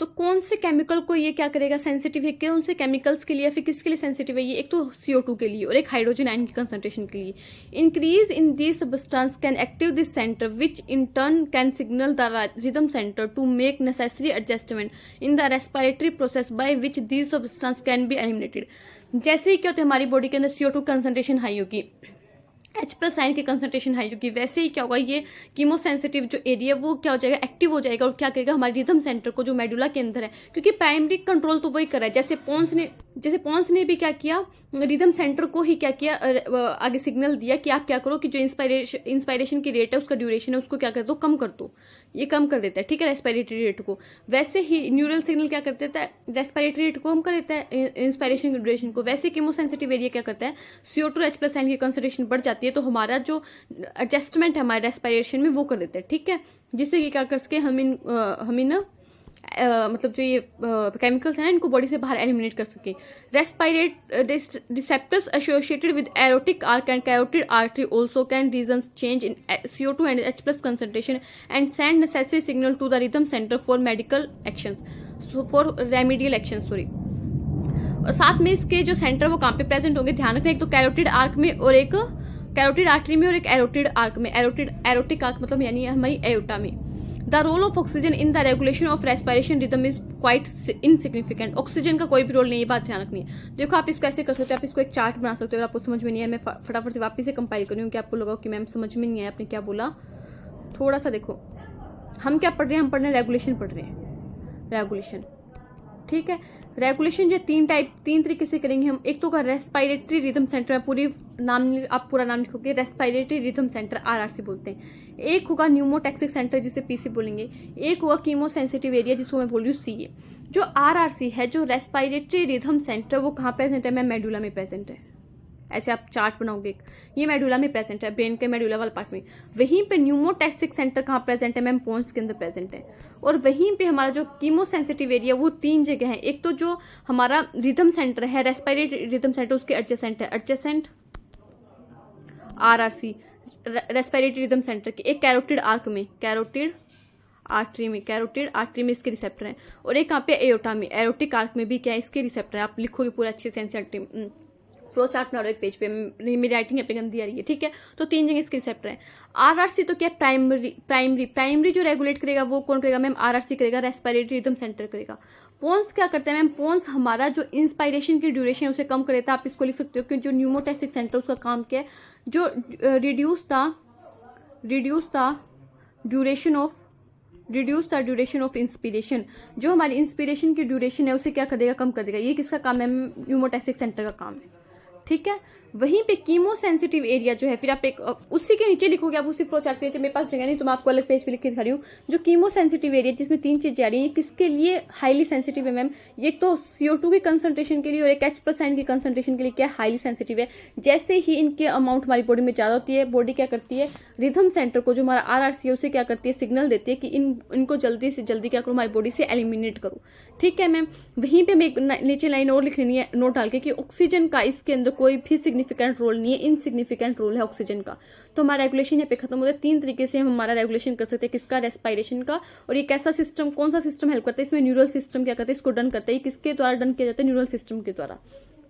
तो कौन से केमिकल को ये क्या करेगा, सेंसिटिव है, कौन से केमिकल्स के लिए या फिर किसके लिए सेंसिटिव है ये, एक तो CO2 के लिए और एक हाइड्रोजन आयन की कंसंट्रेशन के लिए। Increase in this substance can active this centre which in turn can signal the rhythm centre to make necessary adjustment in the respiratory process by which this substance can be eliminated. जैसे ही क्या होता है, हमारी body के अंदर CO2 concentration high होगी, H+ ion की कंसंट्रेशन हाई होगी, वैसे ही क्या होगा, ये कीमो सेंसिटिव जो एरिया वो क्या हो जाएगा, एक्टिव हो जाएगा और क्या करेगा, हमारे रिदम सेंटर को जो मेडुला के अंदर है, क्योंकि प्राइमरी कंट्रोल तो वही कर रहा है। जैसे पोन्स ने भी क्या किया, रिदम सेंटर को ही क्या किया, आगे सिग्नल दिया कि आप क्या करो कि जो इंस्पायरेशन की रेट है, उसका ड्यूरेशन है, उसको क्या कर दो, कम कर दो। ये कम कर देता है, ठीक है, रेस्पिरेटरी रेट को। वैसे ही न्यूरल सिग्नल क्या कर देता है, रेस्पिरेटरी रेट को कम कर देता है, इंस्पायरेशन की ड्यूरेशन को। वैसे कीमो सेंसिटिव एरिया क्या करता है, CO2 H+ आयन की कंसंट्रेशन बढ़ जाती है, तो हमारा जो एडजस्टमेंट है हमारे रेस्पिरेशन में वो कर देता है। ठीक है, जिससे कि क्या कर सके, हम इन मतलब जो ये केमिकल्स हैं ना, इनको बॉडी से बाहर एलिमिनेट कर सके। Receptors associated with aortic arch and carotid artery also can reasons change in CO2 and H+ concentration and send necessary signal to the rhythm centre for medical actions, for remedial action, sorry. और साथ में इसके जो centre वो कहाँ पे present होंगे, ध्यान रखना, एक तो कैरोटिड आर्क में और एक कैरोटिड आर्टरी में और एक एरोटिड आर्क में। एरोटिक आर्क मतलब यानी हमारी एओटा में। The role of oxygen in the regulation of respiration rhythm is quite insignificant. Oxygen का कोई भी रोल नहीं है, बात ध्यान रखनी है। देखो आप इसको ऐसे कर सकते हो, आप इसको एक चार्ट बना सकते हो। अगर आपको समझ में नहीं है, मैं फटाफट से वापस से कंपाइल कर रही हूँ कि आपको लगा कि मैम समझ में नहीं आया आपने क्या बोला। थोड़ा सा देखो, हम क्या पढ़ रहे हैं, हम पढ़ रहे हैं रेगुलेशन पढ़ रहे हैं, रेगुलेशन। ठीक है, रेगुलेशन जो तीन तरीके से करेंगे हम। एक तो का रेस्पिरेटरी रिदम सेंटर, में पूरी नाम, आप पूरा नाम लिखोगे, रेस्पिरेटरी रिदम सेंटर RRC बोलते हैं। एक होगा न्यूमोटैक्सिक सेंटर जिसे PC बोलेंगे। एक होगा कीमो सेंसिटिव एरिया जिसको मैं बोल रही हूँ CA। जो RRC है, जो रेस्पिरेटरी रिदम सेंटर, वो कहाँ प्रेजेंट है, मैं मेडुला में प्रेजेंट है। ऐसे आप चार्ट बनाओगे, ये मेडुला में प्रेजेंट है, ब्रेन के मेडुला वाले पार्ट में। वहीं पे न्यूमोटैक्सिक सेंटर कहाँ प्रेजेंट है मैम, पोन्स के अंदर प्रेजेंट है। और वहीं पे हमारा जो कीमो सेंसिटिव एरिया वो 3 जगह है। एक तो जो हमारा रिदम सेंटर है, रेस्पिरेटरी रिदम सेंटर, उसके एडजेसेंट है, adjacent RRC respiratory rhythm centre के। एक कैरोटिड आर्क में, कैरोटिड आर्टरी में इसके रिसेप्टर हैं। और एक यहाँ पे एओटा में, एरोटिक आर्क में भी क्या है, इसके रिसेप्टर है। आप लिखोगे पूरा अच्छे से, एनसीईआरटी फ्लो चार्ट बना रहे एक पेज पे, मेरी राइटिंग पे गंदी आ रही है। ठीक है, तो 3 जगह इसके रिसेप्टर हैं। RRC तो क्या, प्राइमरी जो रेगुलेट करेगा वो कौन करेगा मैम, RRC करेगा, रेस्पिरेटरी रिदम सेंटर करेगा। पोन्स क्या करते हैं मैम, पोन्स हमारा जो इंस्पायरेशन की ड्यूरेशन है उसे कम कर देता है। आप इसको लिख सकते हो कि जो न्यूमोटैक्सिक सेंटर उसका काम क्या है, जो reduce the duration of inspiration, जो हमारी इंस्पिरेशन की ड्यूरेशन है उसे क्या कर देगा, कम कर देगा। ये किसका काम है, न्यूमोटैक्सिक सेंटर का काम है। ठीक है, वहीं पे कीमो सेंसिटिव एरिया जो है, फिर आप एक उसी के नीचे लिखोगे, आप उसी फ्लो चार्ट के नीचे, मेरे पास जगह नहीं तो मैं आपको अलग पेज पे लिख के दिखा रही हूँ। जो कीमो सेंसिटिव एरिया जिसमें 3 चीजें आ रही है, किसके लिए हाईली सेंसिटिव है मैम, ये तो CO2 की कंसंट्रेशन के लिए और एक H+ आयन की कंसंट्रेशन के लिए क्या हाईली सेंसिटिव है। जैसे ही इनके अमाउंट हमारी बॉडी में ज्यादा होती है, बॉडी क्या करती है, रिदम सेंटर को जो हमारा RRC है उसे क्या करती है, सिग्नल देती है कि इनको जल्दी से जल्दी क्या करो, हमारी बॉडी से एलिमिनेट करो। ठीक है मैम, वहीं पे हमें नीचे लाइन और लिख लेनी है नोट डाल के कि ऑक्सीजन का इसके अंदर कोई भी सिग्निफिकेंट रोल नहीं है, इनसिग्निफिकेंट रोल है ऑक्सीजन का। तो हमारा रेगुलेशन यहाँ पे खत्म होता है। 3 तरीके से हम हमारा रेगुलेशन कर सकते हैं, किसका, रेस्पिरेशन का। और ये कैसा सिस्टम, कौन सा सिस्टम हेल्प करता है इसमें, न्यूरल सिस्टम क्या करता है, इसको डन करता है। किसके द्वारा डन किया जाता है, न्यूरल सिस्टम के द्वारा।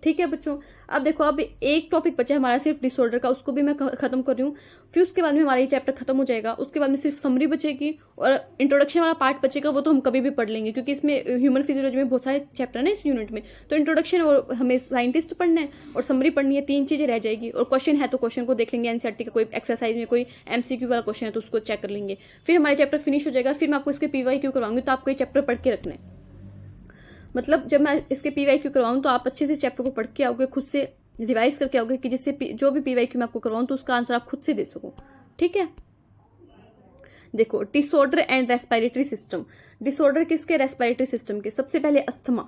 ठीक है बच्चों। अब देखो, अब एक टॉपिक बचा है हमारा सिर्फ डिसऑर्डर का, उसको भी मैं खत्म कर रही हूँ। फिर उसके बाद में हमारा ये चैप्टर खत्म हो जाएगा। उसके बाद में सिर्फ समरी बचेगी और इंट्रोडक्शन वाला पार्ट बचेगा, वो तो हम कभी भी पढ़ लेंगे क्योंकि इसमें ह्यूमन फिजियोलॉजी में बहुत सारे चैप्टर है ना इस यूनिट में। तो इंट्रोडक्शन और हमें साइंटिस्ट पढ़ना है और समरी पढ़नी है, 3 चीजें रह जाएगी। और क्वेश्चन है तो क्वेश्चन को देख लेंगे, एनसीईआरटी का कोई एक्सरसाइज में कोई एमसीक्यू वाला क्वेश्चन है तो उसको चेक कर लेंगे। फिर हमारे चैप्टर फिनिश हो जाएगा। फिर मैं आपको इसके पीवाईक्यू करवाऊंगी, तो आपको ये चैप्टर पढ़ के रखना है। मतलब जब मैं इसके पीवाईक्यू करवाऊँ तो आप अच्छे से चैप्टर को पढ़ के आओगे, खुद से रिवाइज करके आओगे कि जिससे जो भी पीवाईक्यू मैं आपको करवाऊँ तो उसका आंसर आप खुद से दे सको। ठीक है, देखो disorder and respiratory system. Disorder किसके? रेस्पिरेटरी सिस्टम के। सबसे पहले asthma.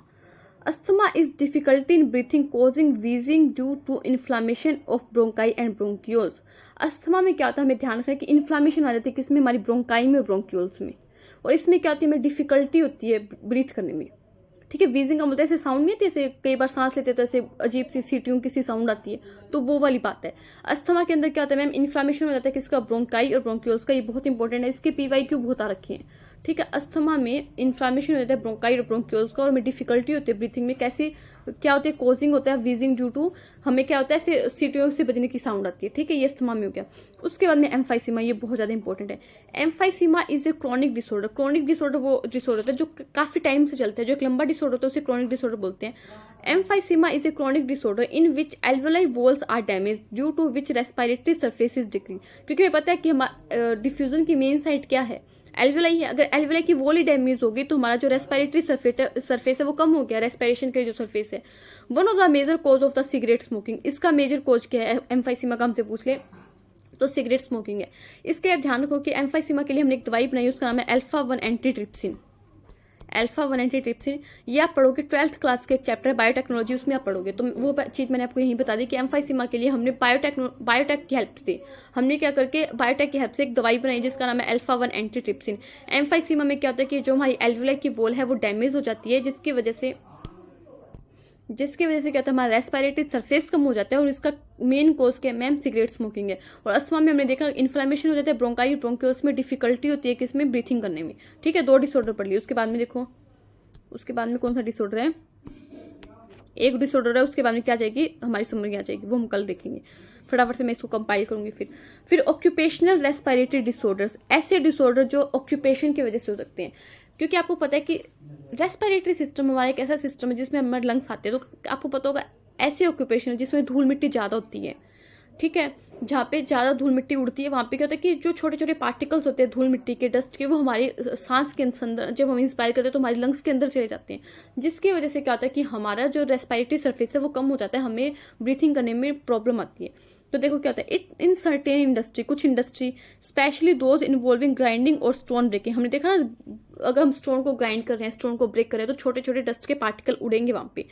Asthma is difficulty in breathing causing wheezing due to inflammation of bronchi and bronchioles. Asthma में क्या होता है, हमें ध्यान रखना है कि इन्फ्लामेशन आ जाती है किसमें? हमारी ब्रोंकाई में, ब्रोंक्यूल्स में। और इसमें क्या होती है, हमें डिफिकल्टी होती है ब्रीथ करने में। ठीक है, वीजिंग का मतलब ऐसे साउंड नहीं आती, ऐसे कई बार सांस लेते तो ऐसे अजीब सी सीटियों की सी साउंड आती है, तो वो वाली बात है। अस्थमा के अंदर क्या होता है मैम? इन्फ्लामेशन हो जाता है किसका? ब्रोंकाई और ब्रोंक्यूल्स का। ये बहुत इंपॉर्टेंट है, इसके पीवाईक्यू बहुत आ रखे हैं। ठीक है, अस्थमा में इन्फ्लामेशन हो जाता है ब्रोंकाई और ब्रोंक्यूल्स का और हमें डिफिकल्टी होती है ब्रीथिंग में। कैसे क्या होती है? कोजिंग होता है वीजिंग ड्यू टू, हमें क्या होता है ऐसे सीटियों से बजने की साउंड आती है। ठीक है, ये अस्थमा में हो गया। उसके बाद में एम्फाइसीमा, ये बहुत ज्यादा इंपॉर्टेंट है। Emphysema is a chronic disorder. Chronic disorder वो डिसऑर्डर होता है जो काफी टाइम से चलता है, जो एक लंबा डिसऑर्डर होता है उसे क्रॉनिक डिसऑर्डर बोलते हैं। Emphysema is a chronic disorder in which alveoli walls are damage due to which respiratory surface is decrease. क्योंकि हमें पता है कि हमारा डिफ्यूजन की मेन साइड क्या है? एल्वेलाई है। अगर एल्वेलाई की वॉल ही डैमेज होगी तो हमारा जो रेस्पिरेटरी सरफेस है वो कम हो गया, रेस्पिरेशन के जो सरफेस है। One of the major cause of the cigarette smoking. इसका मेजर कॉज क्या है? एम्फाइसीमा का हमसे पूछ ले तो सिगरेट स्मोकिंग है। इसके ध्यान रखो कि एम्फाइसीमा के लिए हमने एक दवाई बनाई, उसका नाम है अल्फा-1 एंटीट्रिप्सिन। अल्फा-1 एंटीट्रिप्सिन ये आप पढ़ोगे 12th क्लास के एक चैप्टर है बायोटेक्नोलॉजी, उसमें आप पढ़ोगे। तो वो चीज मैंने आपको यहीं बता दी कि एम्फाइसीमा के लिए हमने बायोटेक की हेल्प से हमने क्या करके बायोटेक की हेल्प से एक दवाई बनाई जिसका नाम है अल्फा-1 एंटीट्रिप्सिन। एम्फाइसीमा में क्या होता है कि जो हमारी एल्वेलाई की वॉल है वो डैमेज हो जाती है, जिसकी वजह से क्या होता है हमारा रेस्पिरेटरी सरफेस कम हो जाता है और इसका मेन कॉज क्या है मैम? सिगरेट स्मोकिंग है। और अस्थमा में हमने देखा इन्फ्लेमेशन हो जाता है ब्रोंकाई ब्रोंक्यूल्स में, डिफिकल्टी होती है किसमें? ब्रीथिंग करने में। ठीक है, 2 डिसऑर्डर पढ़ लिए। उसके बाद में देखो, उसके बाद में कौन सा डिसऑर्डर है? एक डिसऑर्डर है, उसके बाद में क्या जाएगी? हमारी समरी आ जाएगी, वो हम कल देखेंगे। फटाफट से मैं इसको कंपाइल करूंगी। फिर ऑक्यूपेशनल रेस्पिरेटरी डिसऑर्डर्स, ऐसे डिसऑर्डर जो ऑक्यूपेशन की वजह से हो सकते हैं। क्योंकि आपको पता है कि रेस्पिरेटरी सिस्टम हमारा एक ऐसा सिस्टम है जिसमें हमारे लंग्स आते हैं। तो आपको पता होगा ऐसे ऑक्यूपेशन जिसमें धूल मिट्टी ज़्यादा होती है। ठीक है, जहाँ पे ज़्यादा धूल मिट्टी उड़ती है वहाँ पे क्या होता है कि जो छोटे छोटे पार्टिकल्स होते हैं धूल मिट्टी के, डस्ट के, वो हमारी सांस के अंदर जब हम इंस्पायर करते हैं तो हमारी लंग्स के अंदर चले जाते हैं, जिसकी वजह से क्या होता है कि हमारा जो रेस्पिरेटरी सरफेस है वो कम हो जाता है, हमें ब्रीथिंग करने में प्रॉब्लम आती है। तो देखो क्या होता है इन सर्टेन इंडस्ट्री, कुछ industry specially those involving grinding और स्टोन ब्रेकिंग। हमने देखा ना, अगर हम स्टोन को ग्राइंड कर रहे हैं, स्टोन को ब्रेक कर रहे हैं तो छोटे छोटे डस्ट के पार्टिकल उड़ेंगे वहां पे।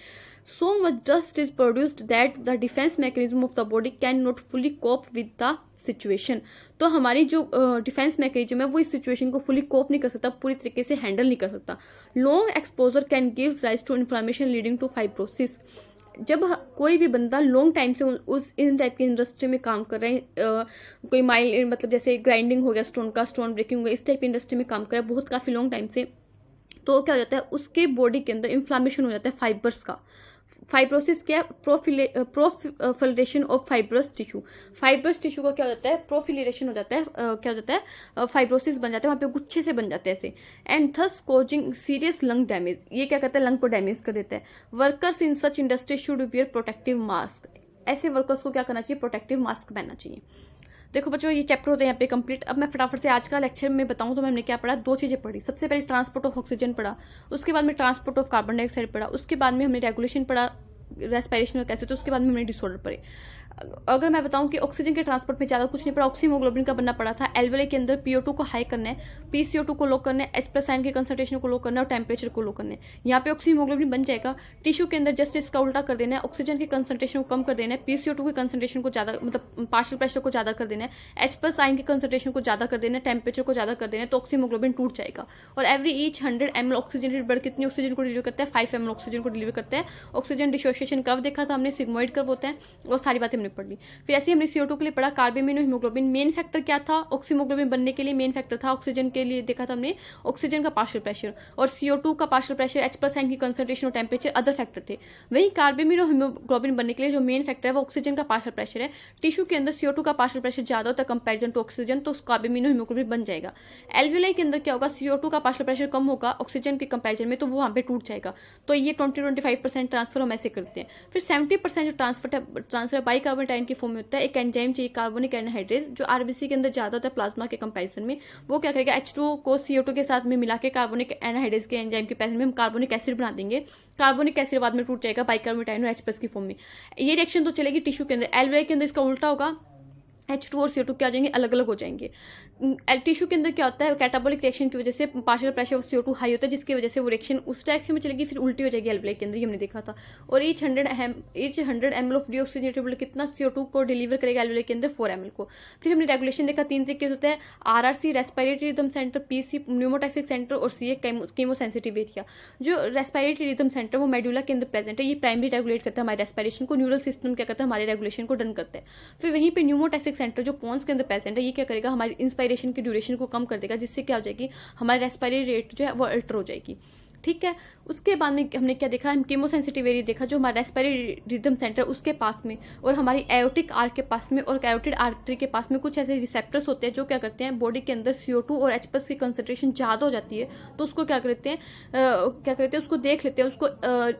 So much dust is produced that the defence mechanism of the body can not fully cope with the situation. तो हमारी जो डिफेंस मैकेनिज्म है वो इस सिचुएशन को फुली कोप नहीं कर सकता, पूरी तरीके से हैंडल नहीं कर सकता। Long exposure can gives rise to inflammation leading to fibrosis. जब कोई भी बंदा लॉन्ग टाइम से उस इन टाइप की इंडस्ट्री में काम कर रहे हैं, कोई माइल मतलब जैसे ग्राइंडिंग हो गया स्टोन का, स्टोन ब्रेकिंग हो गया, इस टाइप की इंडस्ट्री में काम कर रहा है बहुत काफ़ी लॉन्ग टाइम से, तो क्या हो जाता है उसके बॉडी के अंदर इन्फ्लामेशन हो जाता है फाइबर्स का। फाइब्रोसिस क्या है? Proliferation of fibrous tissue. Fibrous tissue का क्या हो जाता है? प्रोफिलेशन हो जाता है, क्या हो जाता है? फाइब्रोसिस बन जाता है, वहाँ पे गुच्छे से बन जाते हैं ऐसे। And thus causing serious lung damage. ये क्या करता है? लंग को डैमेज कर देता है। Workers in such industry should wear protective mask. ऐसे वर्कर्स को क्या करना चाहिए? प्रोटेक्टिव मास्क पहनना चाहिए। देखो बच्चों, ये चैप्टर होता है यहाँ पे कंप्लीट। अब मैं फटाफट से आज का लेक्चर में बताऊँ तो मैंने क्या पढ़ा? 2 चीज़ें पढ़ी। सबसे पहले ट्रांसपोर्ट ऑफ ऑक्सीजन पढ़ा, उसके बाद में ट्रांसपोर्ट ऑफ कार्बन डाइऑक्साइड पढ़ा, उसके बाद में हमने रेगुलेशन पढ़ा रेस्पिरेशन कैसे, तो उसके बाद में हमने डिसऑर्डर पढ़े। अगर मैं बताऊं कि ऑक्सीजन के ट्रांसपोर्ट में ज़्यादा कुछ नहीं पड़ा, ऑक्सीमोग्लोबिन का बनना पड़ा था। एल्वेलाई के अंदर PO2 को हाई करना है, PCO2 को लो करना है, H+ आयन के कंसंट्रेशन को लो करना है और टेम्परेचर को लो करना है। यहाँ पे ऑक्सीमोग्लोबिन बन जाएगा। टिश्यू के अंदर जस्ट इसका उल्टा कर देना है, ऑक्सीजन के कंसंट्रेशन को कम कर देना है, PCO2 के कंसंट्रेशन को ज़्यादा मतलब पार्शियल प्रेशर को ज़्यादा कर देना है, H+ आयन के कंसंट्रेशन को ज़्यादा कर देना है, टेम्परेचर को ज़्यादा कर देना है, तो ऑक्सीमोग्लोबिन टूट जाएगा। और every each 100 ml oxygen blood कितनी ऑक्सीजन को डिलीवर करता है? 5 ml ऑक्सीजन को डिलीवर करता है। ऑक्सीजन डिसोसिएशन कर्व देखा था हमने, सिग्मोइड कर्व होता है, और सारी बातें हमने हमने पढ़ ली। फिर ऐसे ही हमने CO2 के लिए पढ़ा कार्बेमिनो हीमोग्लोबिन। मेन फैक्टर क्या था ऑक्सीमोग्लोबिन बनने के लिए? मेन फैक्टर था ऑक्सीजन के लिए देखा था हमने ऑक्सीजन का पार्शियल प्रेशर, और CO2 का पार्शियल प्रेशर, H+ की कंसंट्रेशन और टेम्परेचर अदर फैक्टर थे। वहीं कार्बेमिनो हीमोग्लोबिन बनने के लिए जो मेन फैक्टर है वो ऑक्सीजन का पार्शियल प्रेशर है। टिश्यू के अंदर CO2 का पार्शियल प्रेशर ज्यादा होता है कंपेरिजन टू ऑक्सीजन, तो कार्बेमिनो हीमोग्लोबिन बन जाएगा। एल्वियोलाई के अंदर क्या होगा? CO2 का पार्शियल प्रेशर कम होगा ऑक्सीजन के कंपेरिजन में, तो वो वहाँ पे टूट जाएगा। तो ये 20-25% ट्रांसफर हम ऐसे करते हैं। फिर 70% जो ट्रांसफर बाइकार्बोनेट आयन की फॉर्म में होता है। एक एंजाइम चाहिए कार्बोनिक एनहाइड्रेज, जो RBC के अंदर ज्यादा होता है प्लाज्मा के कंपेरिजन में। वो क्या करेगा? H2O को CO2 के साथ में मिला के कार्बोनिक एनहाइड्रेज के एंजाइम के प्रेजेंस में हम कार्बोनिक एसिड बना देंगे। कार्बोनिक एसिड बाद में टूट जाएगा बाइकार्बोनेट आयन और H+ की फॉर्म में। ये रिएक्शन तो चलेगी टिश्यू के अंदर। एल्वियोलाई के अंदर इसका उल्टा होगा, H2 और CO2 क्या हो जाएंगे? अलग अलग हो जाएंगे। टिश्यू के अंदर क्या होता है? कैटाबॉलिक रिएक्शन की वजह से partial pressure of CO2 high होता है, जिसकी वजह से वो रिएक्शन उस डायरेक्शन में चलेगी, फिर उल्टी हो जाएगी एल्वियोलाई के अंदर, ये हमने देखा था। और each 100 ml of deoxygenated blood कितना CO2 को डिलीवर करेगा एल्वियोलाई के अंदर? 4 ml को। फिर हमने रेगुलेशन देखा 3 तरीके से होता है, RRC respiratory rhythm centre, PC pneumotaxic centre, और CA कीमोसेंसिटिव एरिया। जो रेस्पिरेटरी रिदम सेंटर वो मेडुला के अंदर प्रेजेंट है, ये प्राइमरी रेगुलेट करता है हमारे रेस्पिरेशन को। न्यूरल सिस्टम क्या करता है? हमारे रेगुलेशन को डन करता है। फिर वहीं पे न्यूमोटैक्सिक सेंटर जो पोन्स के अंदर प्रेजेंट है, ये क्या करेगा? हमारी इंस्पायरेशन की ड्यूरेशन को कम कर देगा, जिससे क्या हो जाएगी? हमारी रेस्पिरेटरी रेट जो है वो अल्टर हो जाएगी। ठीक है। उसके बाद में हमने क्या देखा? हम कीमोसेंसिटिव एरिया देखा, जो हमारा रेस्पिरेटरी रिदम सेंटर उसके पास में और हमारी एओटिक आर्क के पास में और कैरोटिड आर्टरी के पास में कुछ ऐसे रिसेप्टर्स होते हैं जो क्या करते हैं? बॉडी के अंदर CO2 और H+ की कंसंट्रेशन ज़्यादा हो जाती है, तो उसको क्या करते हैं? उसको देख लेते हैं, उसको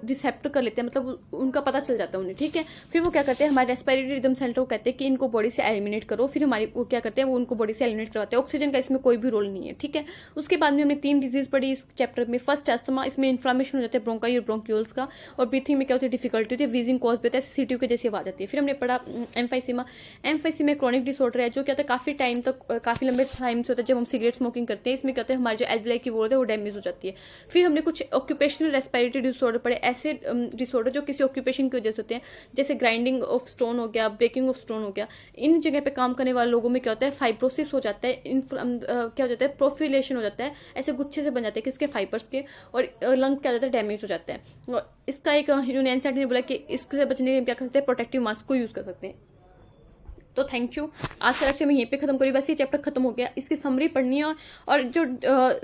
रिसेप्टर कर लेते हैं, मतलब उनका पता चल जाता है उन्हें। ठीक है। फिर वो क्या करते हैं? हमारे रेस्पिरेटरी रिदम सेंटर को कहते हैं कि इनको बॉडी से एलिमिनेट करो। फिर हमारी वो क्या करते हैं? वो उनको बॉडी से एलिमिनेट करवाते हैं। ऑक्सीजन का इसमें कोई भी रोल नहीं है। ठीक है। उसके बाद में हमने 3 डिजीज पढ़ी इस चैप्टर में। फर्स्ट अस्थमा, इसमें इन्फ्लामेशन हो जाता है ब्रोंकाई और ब्रोंक्यूल्स का, और ब्रीथिंग में क्या होती है? डिफिकल्टी होती है, वीजिंग कॉज भी होता है, सीटीयू के जैसी आवाज आती है। फिर हमने पढ़ा एम्फाइसीमा। एम्फाइसीमा क्रॉनिक डिसऑर्डर है, जो क्या होता है? काफी टाइम तक, काफी लंबे टाइम से होता है जब हम सिगरेट स्मोकिंग करते हैं। इसमें क्या होता है? हमारी जो एल्वियोलाई की वॉल है वो डैमेज हो जाती है। फिर हमने कुछ ऑक्यूपेशनल रेस्पिरेटरी डिसऑर्डर पढ़े, ऐसे डिसऑर्डर जो किसी ऑक्यूपेशन की वजह से होते हैं, जैसे ग्राइंडिंग ऑफ स्टोन हो गया, ब्रेकिंग ऑफ स्टोन हो गया। इन जगह पे काम करने वाले लोगों में क्या होता है? फाइब्रोसिस हो जाता है, क्या हो जाता है? प्रोफिलेशन हो जाता है, ऐसे गुच्छे से बन जाते हैं किसके? फाइबर्स के, और लंग क्या हो जाता है? डैमेज हो जाता है। और इसका एक यूनियन ने बोला कि इससे बचने के लिए क्या कर सकते हैं? प्रोटेक्टिव मास्क को यूज कर सकते हैं। तो थैंक यू। आज का लेक्चर मैं यहीं पे खत्म करी। वैसे ये चैप्टर खत्म हो गया, इसकी समरी पढ़नी है, और जो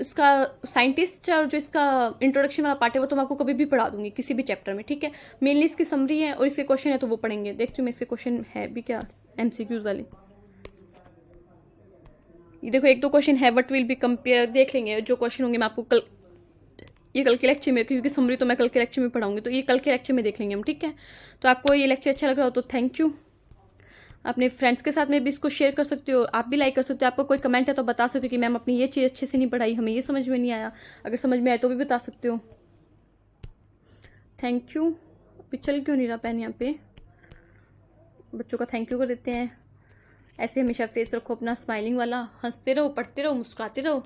इसका साइंटिस्ट और जो इसका इंट्रोडक्शन वाला पार्ट है वो तो मैं आपको कभी भी पढ़ा दूंगी किसी भी चैप्टर में। ठीक है। मेनली इसकी समरी है और इसके क्वेश्चन है तो वो पढ़ेंगे। देखती हूँ मैं इसके क्वेश्चन है भी क्या MCQs वाले। ये देखो 1-2 क्वेश्चन है, व्हाट विल बी कंपेयर, देख लेंगे जो क्वेश्चन होंगे मैं आपको कल, ये कल के लेक्चर में, क्योंकि समरी तो मैं कल के लेक्चर में पढ़ाऊंगी, तो ये कल के लेक्चर में देख लेंगे हम। ठीक है। तो आपको ये लेक्चर अच्छा लग रहा हो तो थैंक यू। अपने फ्रेंड्स के साथ में भी इसको शेयर कर सकते हो, आप भी लाइक कर सकते हो। आपको कोई कमेंट है तो बता सकते हो कि मैम अपनी ये चीज़ अच्छे से नहीं पढ़ाई, हमें ये समझ में नहीं आया। अगर समझ में आया तो भी बता सकते हो। Thank you. अभी चल क्यों नहीं रहा पेन? यहाँ पे बच्चों का थैंक यू कर देते हैं। ऐसे हमेशा फेस रखो अपना स्माइलिंग वाला, हंसते रहो, पढ़ते रहो, मुस्कुराते रहो।